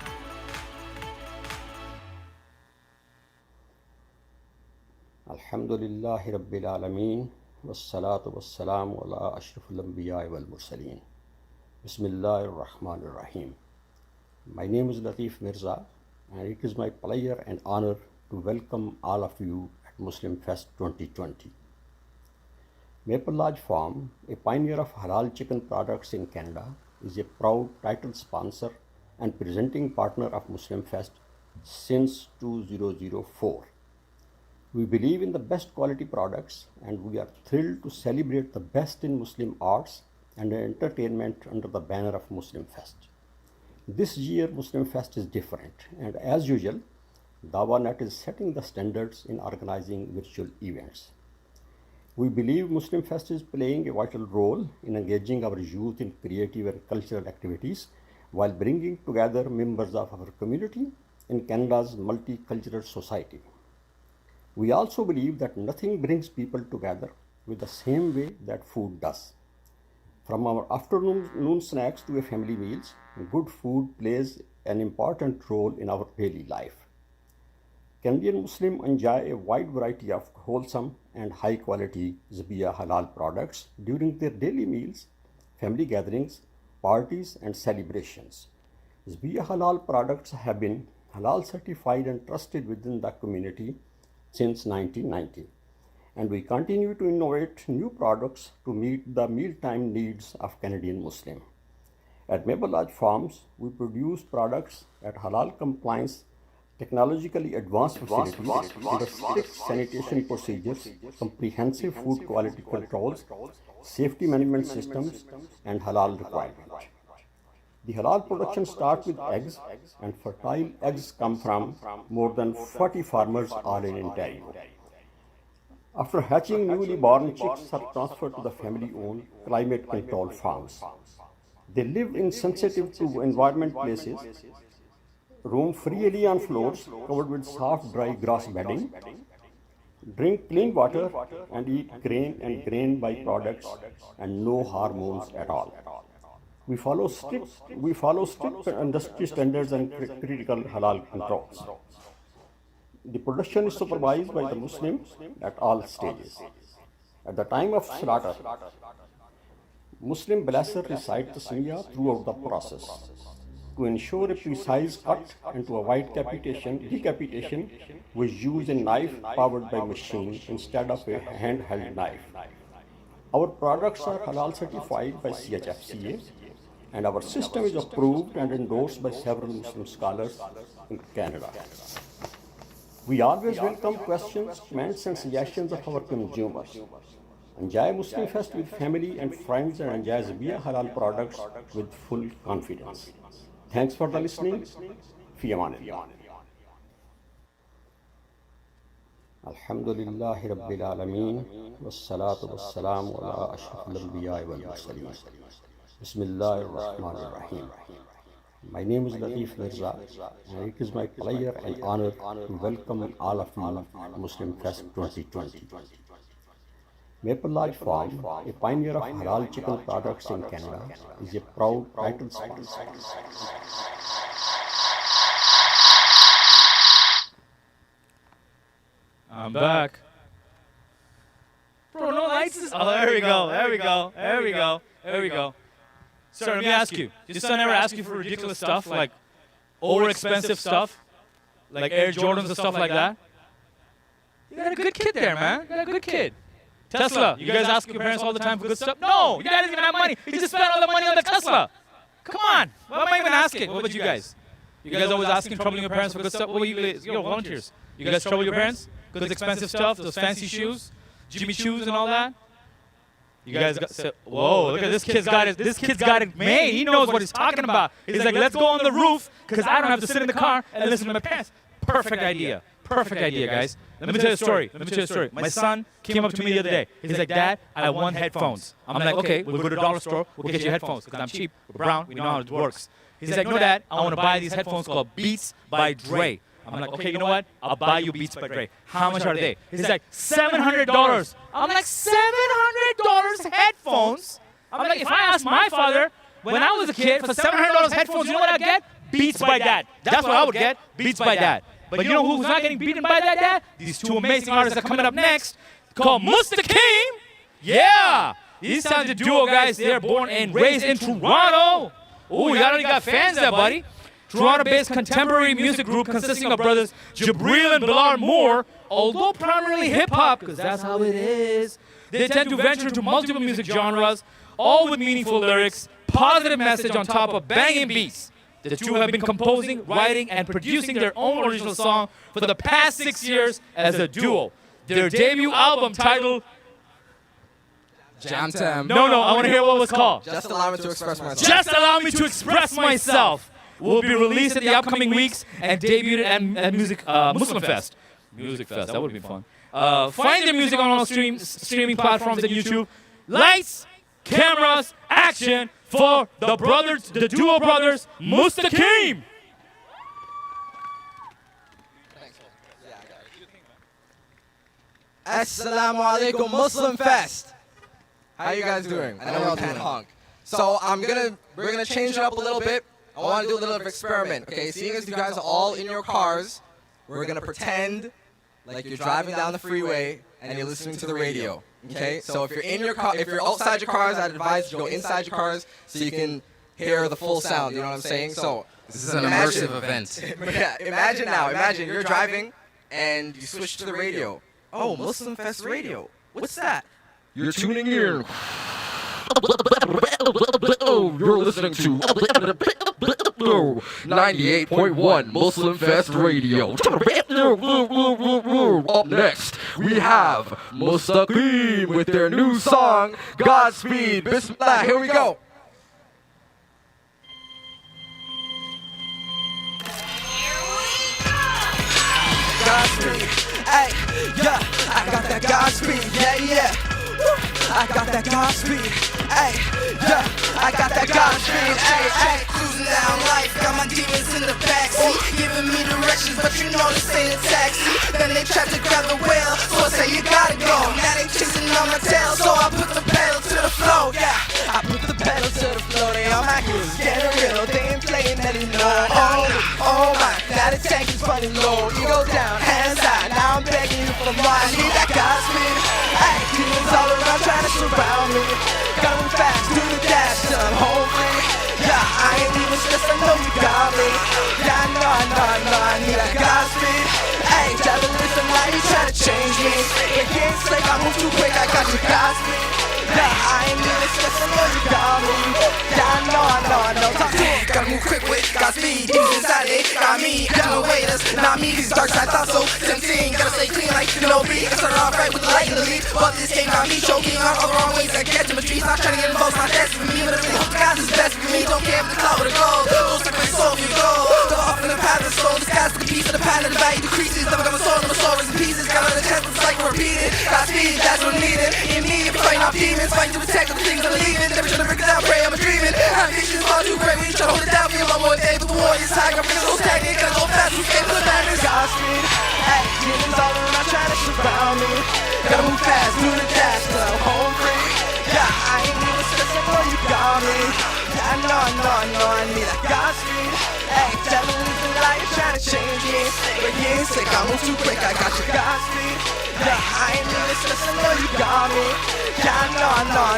Alhamdulillahi Rabbil Alameen, wassalatu wassalamu ala ashrafil anbiya wal mursaleen. Bismillahir Rahmanir Rahim. My name is Latif Mirza, and it is my pleasure and honor to welcome all of you at MuslimFest 2020. Maple Lodge Farm, a pioneer of halal chicken products in Canada, is a proud title sponsor and presenting partner of MuslimFest since 2004. We believe in the best quality products and we are thrilled to celebrate the best in Muslim arts and entertainment under the banner of MuslimFest. This year MuslimFest is different and as usual, DawaNet is setting the standards in organizing virtual events. We believe MuslimFest is playing a vital role in engaging our youth in creative and cultural activities while bringing together members of our community in Canada's multicultural society. We also believe that nothing brings people together with the same way that food does. From our afternoon snacks to a family meals, good food plays an important role in our daily life. Canadian Muslims enjoy a wide variety of wholesome and high-quality Zabiya halal products during their daily meals, family gatherings, parties, and celebrations. Zabiya halal products have been halal certified and trusted within the community since 1990, and we continue to innovate new products to meet the mealtime needs of Canadian Muslims. At Maple Lodge Farms, we produce products at halal compliance, technologically advanced facilities under strict sanitation procedures, comprehensive food quality controls, safety management systems, and halal requirements. The halal production starts with eggs, and fertile eggs come from more than 40 farmers all in Ontario. After hatching, newly born chicks are transferred to the family-owned, climate-controlled farms. They live in sensitive to environment places, roam freely on floors covered with soft, dry grass bedding, drink clean water, and eat grain and grain byproducts and no hormones at all. We follow strict industry standards and critical halal controls. The production is supervised by the Muslims at all stages. At the time of slaughter, Muslim blesser recites the Tasmiyah throughout the process. To ensure a precise cut and to avoid decapitation, we use a knife powered by machine instead of a handheld knife. Our products are halal certified by CHFCA, and our system is approved and endorsed by several Muslim scholars in Canada. We always welcome questions, comments, and suggestions of our consumers. Enjoy MuslimFest with family and friends and enjoy Zabiya halal products with full confidence. Thanks for the listening. Fi amanillah. Alhamdulillahi Rabbil Alameen. Wassalatu wassalamu ala ashrafil anbiya wal mursaleen. Bismillahir Rahmanir Rahim. My name is Latif Mirza, and it is my pleasure and honor to welcome all of you to MuslimFest 2020. Maple Lodge Farm, a pioneer of halal chicken products in Canada, is a proud title sponsor. I'm back. Bro, no lights. Oh, there we go. There we go. There we go. There we go. Sir, let me ask you. Did son ever ask you for ridiculous stuff, like over-expensive stuff? Like Air Jordans and stuff like that? You got a good kid there, man. You got a good kid. Tesla, you guys ask your parents all the time for good stuff? No, you guys didn't even have money. You just spent all the money on the Tesla. Come on. What am I even asking? What about you guys? You guys always asking, troubling your parents for good stuff? What were you, volunteers? You guys trouble your parents? Good expensive stuff, those fancy shoes, Jimmy Choos and all that? You guys got, whoa, look at this kid's got it. This kid's got it made. He knows what he's talking about. He's like, let's go on the roof because I don't have to sit in the car and listen to my parents. Perfect idea. Perfect idea, guys. Let me tell you a story. Let me tell you a story. My son came up to me the other day. He's like, Dad, I want headphones. I'm like, okay, we'll go to the dollar store. We'll get you headphones because I'm cheap. We're brown. We know how it works. He's like, no, Dad, I want to buy these headphones called Beats by Dre. I'm like, okay, you know what? I'll buy you Beats by Dre. How much are they? He's like, $700. I'm like, $700 headphones? I'm like, if I asked my father, when I was a kid, for $700 headphones, you know what I'd get? Beats by Dad. That's what I would get, Beats by Dad. But you know who's not getting beaten by that, Dad? These two amazing artists are coming up next, called Mustaqim. Yeah! These talented duo guys, they're born and raised in Toronto. Oh, you already got fans there, buddy. Toronto-based contemporary music group consisting of brothers Jabril and Bilal Moore, although primarily hip-hop, because that's how it is. They tend to venture into multiple music genres, all with meaningful lyrics, positive message on top of banging beats. The two have been composing, writing, and producing their own original song for the past 6 years as a duo. their debut album titled Jam Tam. No, I want to hear what it was called. Just allow me to express myself. Just Allow Me to Express Myself will be released in the upcoming weeks and debuted at MuslimFest. Music Fest, that would be fun. Find their music on all streaming platforms and YouTube. Lights, cameras, action for the duo brothers, Mustaqim. Assalamu alaikum Muslim Fest. How you guys doing? I know we can't honk. So we're gonna change it up a little bit. I want to do a little experiment. Okay, seeing as you guys are all in your cars, we're gonna pretend like you're driving down the freeway and you're listening to the radio. Okay, so if you're in your car, if you're outside your cars, I'd advise you go inside your cars so you can hear the full sound. You know what I'm saying? So this is an immersive event. Yeah, imagine you're driving and you switch to the radio. Oh, Muslim Fest Radio. What's that? You're tuning in. You're listening to 98.1 Muslim Fest Radio. Up next, we have Mustaqim with their new song, Godspeed. Bismillah, here we go. Godspeed, hey, yeah, I got that Godspeed, yeah. I got that Godspeed, hey, yeah, I got that Godspeed, hey, cruising down life, got my demons in the backseat, giving me directions, but you know this ain't a taxi. Then they tried to grab the wheel, so I say you gotta go. Now they chasing on my tail, so I put the pedal to the floor, yeah. I put the pedal to the floor, they on my heels, getting real, they ain't playing anymore. Oh my, now the tank is running low, you go down, hands high, now I'm begging you for more. I need that Godspeed, hey, demons all around trying to surround me. Gotta move fast, do the dash till I'm home free. Yeah, I ain't even stressed, I know you got me. Yeah, I know, I need that Godspeed. Hey, try to listen, now you try to change me. It ain't slick, I move too quick, I got your Godspeed. Yeah, I ain't even stressed, I know you got me. Yeah, I know, talk to him. Gotta move quick with Godspeed, demons inside it, got me. Don't wait us, not me, these dark side thoughts so tempting. Gotta stay clean like no beat. I started off right with the light in the lead, but this game got me choking on all the wrong ways. I get to my streets, not trying to get involved, not that's for me, but I really hope God is best for me. Don't care if the cloud or the gold, don't stick my soul if you go. Go off in the path of the soul, the sky's the piece of the pattern, the value decreases. Never got my soul is in pieces. Got another chance, but the cycle repeated. Godspeed, that's what I needed. In me, fighting off demons, fighting to protect all the things I'm leaving. Never trying to break it down, pray, I'm a dreaming. Ambitions far too great, we try to hold it down for you one more day, but the warrior's high, got real so stagnant. Gotta go fast, we escape the madness. Godspeed, hey, demons all around trying to surround me. Gotta move fast, do the dash till I'm home free. Yeah, I ain't even stressed, I know you got me. Yeah, I know, I need that Godspeed. Hey, devil is a liar trying to change me. But you ain't sick, I move too quick, I got your Godspeed. Yeah, I ain't even stressed, I know you got me. Yeah, I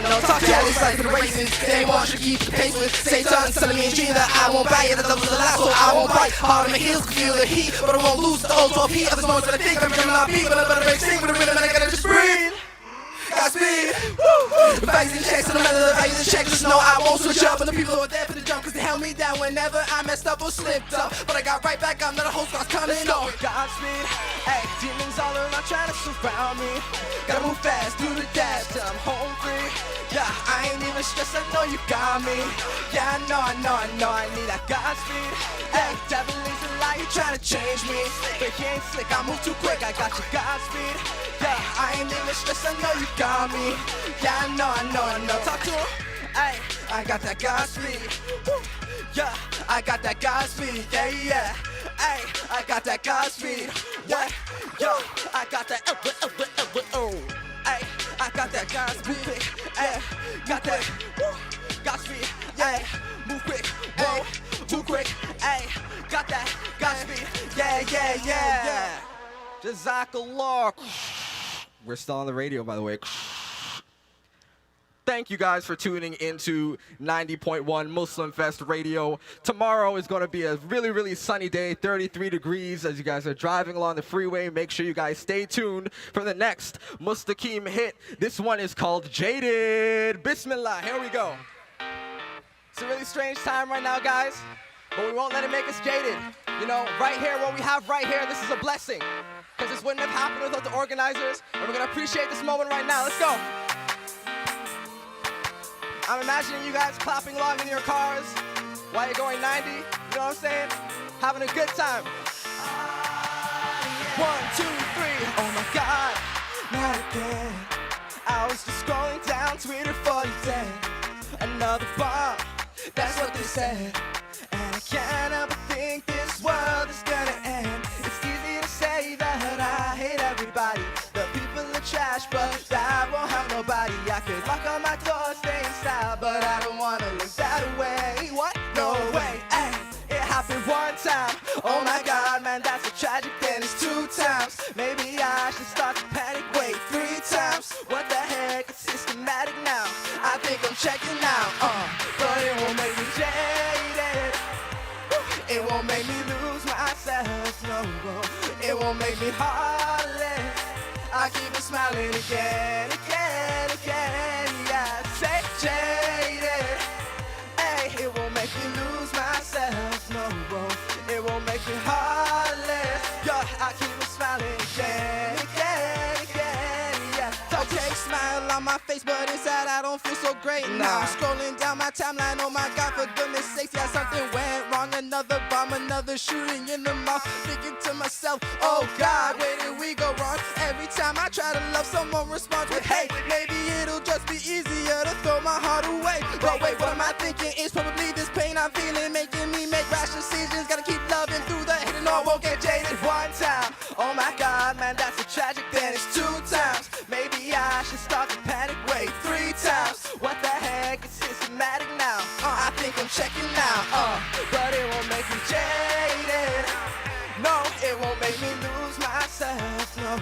know, talk to all these life for the raisins. They want you to keep the pace with Satan, telling me in dream that I won't buy it. The devil's the last, so I won't bite. Hard on my heels, can feel the heat, but I won't lose the old 12 heat. Others moments that I think I'm gonna not be, but I better break sing with the rhythm and I gotta just breathe. Godspeed, woo! If I in checks, no matter the value of the check, just know I won't switch up. And the people who are there for the jump, cause they held me down whenever I messed up or slipped up. But I got right back, I'm not a host, God's coming up. Godspeed, hey, demons all around trying to surround me. Gotta move fast, do the dash till I'm home free. Yeah, I ain't even stressed, I know you got me. Yeah, I know, I need that Godspeed. Hey, devil is a lie, you trying to change me. But he ain't slick, I move too quick, I got your Godspeed. Yeah, I ain't even stressed, I know you got me. Yeah, I know, talk to him. Hey, I got that Godspeed. Woo. Yeah, I got that Godspeed. Yeah. Hey, I got that Godspeed. What? Yo, I got that. Hey, I got that Godspeed. Hey, got that. Godspeed. Yeah, move quick. Whoa, too quick. Hey, got that Godspeed. Yeah. Jazakallah. We're still on the radio, by the way. Thank you guys for tuning into 90.1 Muslim Fest Radio. Tomorrow is going to be a really, really sunny day, 33 degrees as you guys are driving along the freeway. Make sure you guys stay tuned for the next Mustaqim hit. This one is called Jaded. Bismillah, here we go. It's a really strange time right now, guys, but we won't let it make us jaded. You know, right here, what we have right here, this is a blessing. because this wouldn't have happened without the organizers. And we're gonna appreciate this moment right now. Let's go. I'm imagining you guys clapping along in your cars while you're going 90. You know what I'm saying? Having a good time. 1, 2, 3. Oh my God, not again. I was just scrolling down Twitter for the day. Another bomb, that's what they said. And I can't help but think this world is gonna end. It's easy to say that I hate everybody. The people are trash, but I won't have nobody. I could lock on my door, stay inside, but I don't wanna live that way. What? No way. Ay, it happened one time. Oh my God, man, that's a tragic. Then it's 2 times. Maybe I should start to panic. Wait, 3 times. What the heck? It's systematic now. I think I'm checking out. But it won't make me jaded. It won't make me lose myself. No, it won't make me heartless. I keep on smiling again, again, again. Yeah, say jaded. Hey, it won't make me lose myself. No, it won't make me heartless. Yeah, I keep on smiling again, again, again. Yeah, okay, smile on my face, but inside I don't feel so great now. Scrolling down my timeline, oh my God, for goodness sakes, yeah, something went wrong. Another bomb, another shooting in the mouth. Thinking to myself, oh God, where did we go wrong? Every time I try to love, someone responds with hate. Maybe it'll just be easier to throw my heart away. But wait, what am I thinking? It's probably this pain I'm feeling, making me make rash decisions. Gotta keep loving through the hate and I won't get jaded. 1 time, oh my God, man, that's a tragic. Then it's 2 times. Maybe I should start to panic. Wait, 3 times. What the heck? It's systematic now. I think I'm checking out. But it won't make me jaded. No, it won't make me lose myself. No,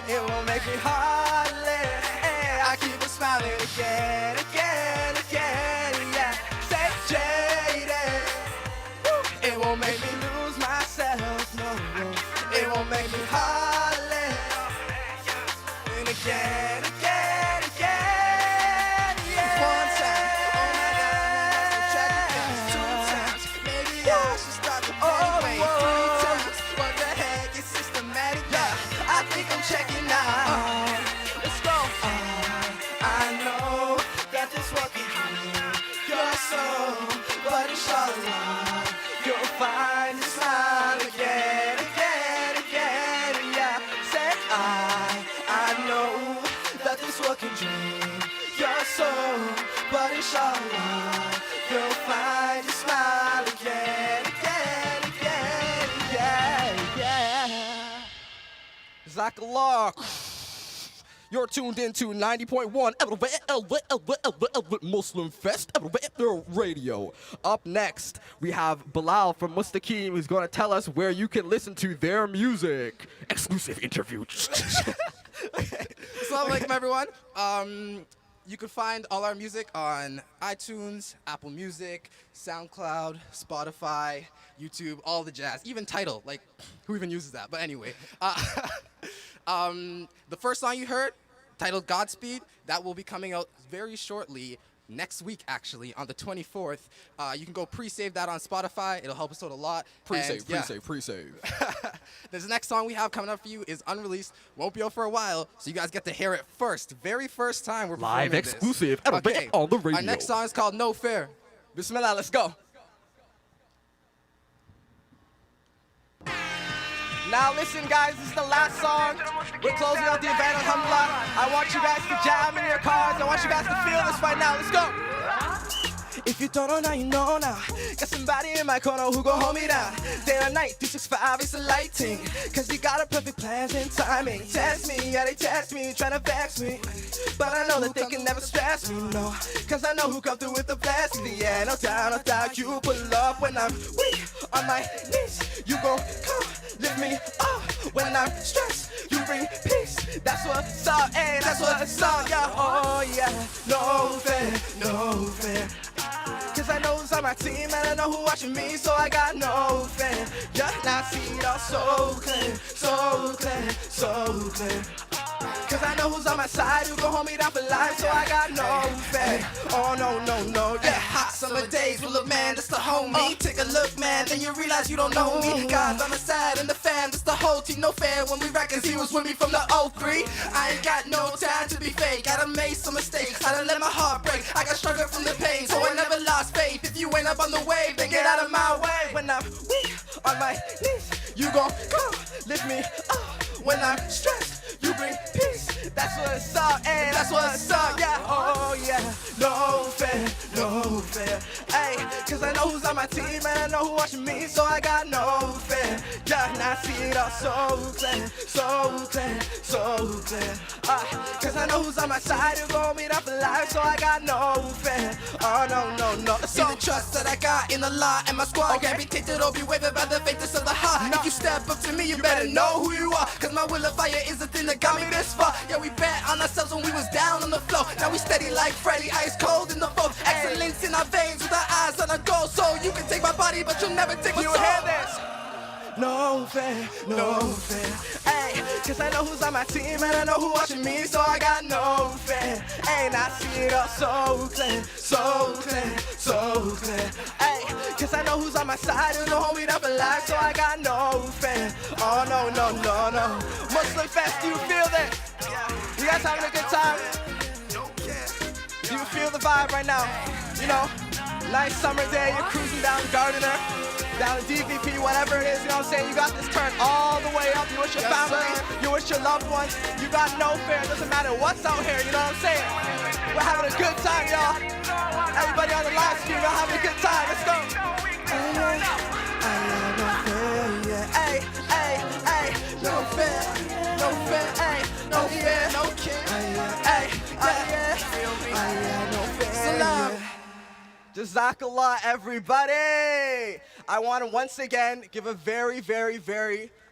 it won't make me heartless. Hey, I keep on smiling again, again, again. Yeah, say jaded. It won't make me lose myself. No, it won't make me heartless. And again, again, again. Yeah. 1 time. Oh my God, that's a tragic thing. 2 times. Maybe I should start to panic. Wait, 3 times. What the heck? It's systematic. Yeah, I think I'm checking out. Let's go. I know that this world can heal your soul, but inshallah you'll find a smile again, again, again. Yeah, say I know that this world can drain your soul, but inshallah you'll find a smile again, again, again. Yeah, yeah. Jazakallah. You're tuned into 90.1 Muslim Fest Radio. Up next, we have Bilal from Mustaqim, who's going to tell us where you can listen to their music. Exclusive interview. Assalamu alaikum, everyone. You can find all our music on iTunes, Apple Music, SoundCloud, Spotify, YouTube, all the jazz. Even Tidal, like, who even uses that? But anyway. The first song you heard, titled Godspeed, that will be coming out very shortly, next week actually, on the 24th. You can go pre-save that on Spotify. It'll help us out a lot. Pre-save. This next song we have coming up for you is unreleased, won't be out for a while, so you guys get to hear it first. Very first time we're performing Live this. exclusive Okay. on the radio. Our next song is called No Fair. Bismillah, let's go. Now listen guys, this is the last song. We're closing out the event, alhamdulillah. I want you guys to jam in your cars. I want you guys to feel this right now. Let's go. If you don't know now, you know now. Got somebody in my corner who gon' hold me down. Day or night, 365 is the lighting. Cause we got a perfect plans and timing. Test me, yeah they test me, tryna vex me. But I know that they can never stress me, no. Cause I know who come through with the blessing. Yeah, no doubt, you pull up when I'm weak on my knees. You gon' come, lift me up when I'm stressed. You bring peace, that's what's up, hey, that's what's up, yeah. Oh yeah, no fair, no fair. Cause I know who's on my team and I know who watching me, so I got no fear. Yeah, now I see it all so clear, so clear, so clear. Cause I know who's on my side, who gon' hold me down for life, so I got no fear. Oh no, yeah. Hot summer days, well look man, that's the homie. Take a look man, then you realize you don't know me. God's on my side and the fam, that's the whole team, no fan. When we records, he was with me from the 03. I ain't got no time to be fake, I done made some mistakes, I done let my heart break. I got struggled from the pain, so I never lost faith. If you ain't up on the wave, then get out of my way. When I'm weak on my knees, you gon' come lift me up. When I'm stressed, you bring peace. That's what's up, and that's what's up, yeah. Oh yeah, no fair, hey. Cause I know who's on my team and I know who watching me, so I got no fear. Yeah, and I see it all so clear. Cause I know who's on my side, who gon' meet up for life, so I got no fear. Oh no. See the trust that I got in the law and my squad can't be tainted or be wavered by the faintness of the heart. If you step up to me, you better know who you are. Cause my will of fire is the thing that got me this far. Yeah, we bet on ourselves when we was down on the floor. Now we steady like Freddy, ice cold in the foe. Excellence in our veins with our eyes on our goal. So you can take my body, but you'll never take my soul. You hear this? No fair, ayy. Cause I know who's on my team and I know who watching me, so I got no fear. And I see it all so clear, ayy. Cause I know who's on my side and know me up alive, so I got no fear. Oh no. Muslim Fest, do you feel that? You guys having a good time? Do you feel the vibe right now? You know, nice summer day, you're cruising down Gardiner, down DVP, whatever it is, you know what I'm saying? You got this turned all the way up. You wish your family, you wish your loved ones, you got no fear. It doesn't matter what's out here, you know what I'm saying? We're having a good time, y'all. Everybody on the live stream, y'all having a good time. Let's go. No fear. Salam. Jazakallah, everybody. I want to once again give a very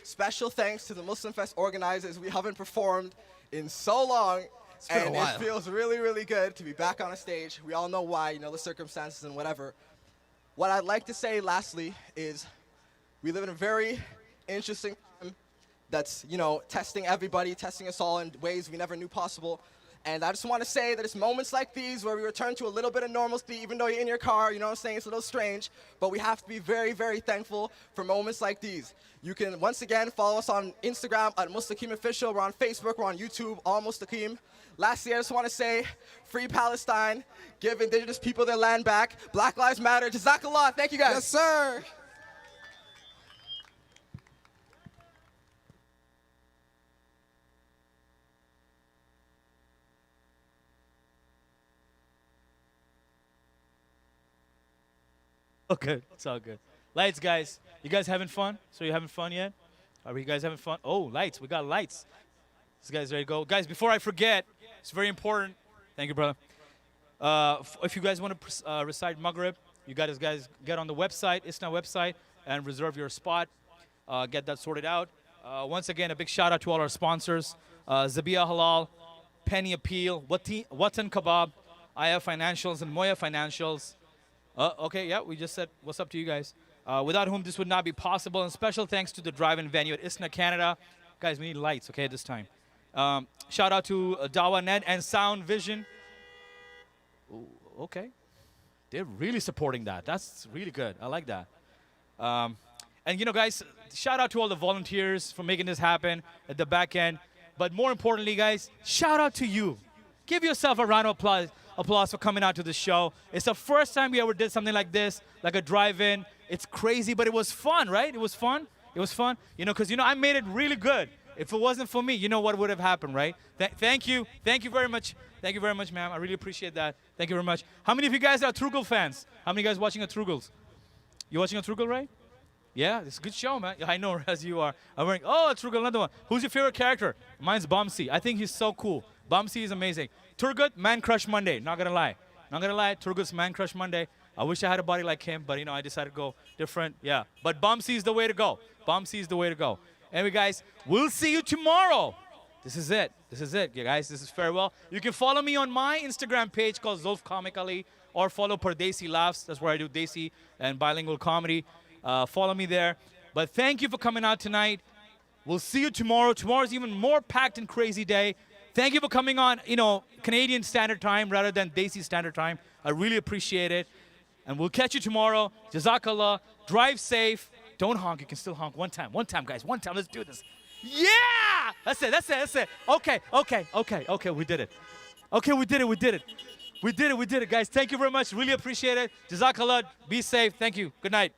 special thanks to the Muslim Fest organizers. We haven't performed in so long, and it feels really good to be back on a stage. We all know why, you know, the circumstances and whatever. What I'd like to say lastly is we live in a very interesting time that's, you know, testing everybody, testing us all in ways we never knew possible. And I just want to say that it's moments like these where we return to a little bit of normalcy, even though you're in your car, you know what I'm saying? It's a little strange, but we have to be very thankful for moments like these. You can, once again, follow us on Instagram at Mustaqim Official. We're on Facebook, we're on YouTube, all Mustaqim. Lastly, I just want to say, free Palestine, give indigenous people their land back. Black Lives Matter. Jazakallah. Thank you, guys. Yes, sir. Okay, it's all good. Lights, guys. You guys having fun? So you having fun yet? Are you guys having fun? Oh, lights. We got lights. This guy's ready to go. Guys, before I forget, it's very important. Thank you, brother. If you guys want to recite Maghrib, you guys get on the website, ISNA website, and reserve your spot. Get that sorted out. Once again, a big shout out to all our sponsors. Zabia Halal, Penny Appeal, Watan Kebab, IF Financials, and Moya Financials. Okay, yeah, we just said what's up to you guys. Without whom this would not be possible. And special thanks to the drive-in venue at ISNA Canada. Guys, we need lights, okay, this time. Shout out to Dawa Net and Sound Vision. Ooh, okay. They're really supporting that. That's really good. I like that. And, you know, guys, shout out to all the volunteers for making this happen at the back end. But more importantly, guys, shout out to you. Give yourself a round of applause for coming out to the show. It's the first time we ever did something like this, like a drive-in. It's crazy, but it was fun, right? It was fun. It was fun. You know, because, you know, I made it really good. If it wasn't for me, you know what would have happened, right? Thank you. Thank you very much. Thank you very much, ma'am. I really appreciate that. Thank you very much. How many of you guys are Trugal fans? How many of you guys watching a Trugals? You watching a Trugal, right? Yeah, it's a good show, man. I know, as you are. I'm wearing, oh, Trugal, another one. Who's your favorite character? Mine's Bamsi. I think he's so cool. Bamsi is amazing. Turgut, Man Crush Monday. Not gonna lie. Not gonna lie, Turgut's Man Crush Monday. I wish I had a body like him, but, you know, I decided to go different. Yeah, but Bamsi is the way to go. Bamsi is the way to go. Anyway, guys, we'll see you tomorrow. This is it. This is it, guys. This is farewell. You can follow me on my Instagram page called Zulf Comic Ali, or follow Pardesi Laughs. That's where I do Desi and bilingual comedy. Follow me there. But thank you for coming out tonight. We'll see you tomorrow. Tomorrow's even more packed and crazy day. Thank you for coming on, Canadian Standard Time rather than Desi Standard Time. I really appreciate it. And we'll catch you tomorrow. Jazakallah. Drive safe. Don't honk. You can still honk one time. One time, guys. One time. Let's do this. Yeah! That's it. Okay. We did it. Okay, we did it. We did it, guys. Thank you very much. Really appreciate it. Jazakallah. Be safe. Thank you. Good night.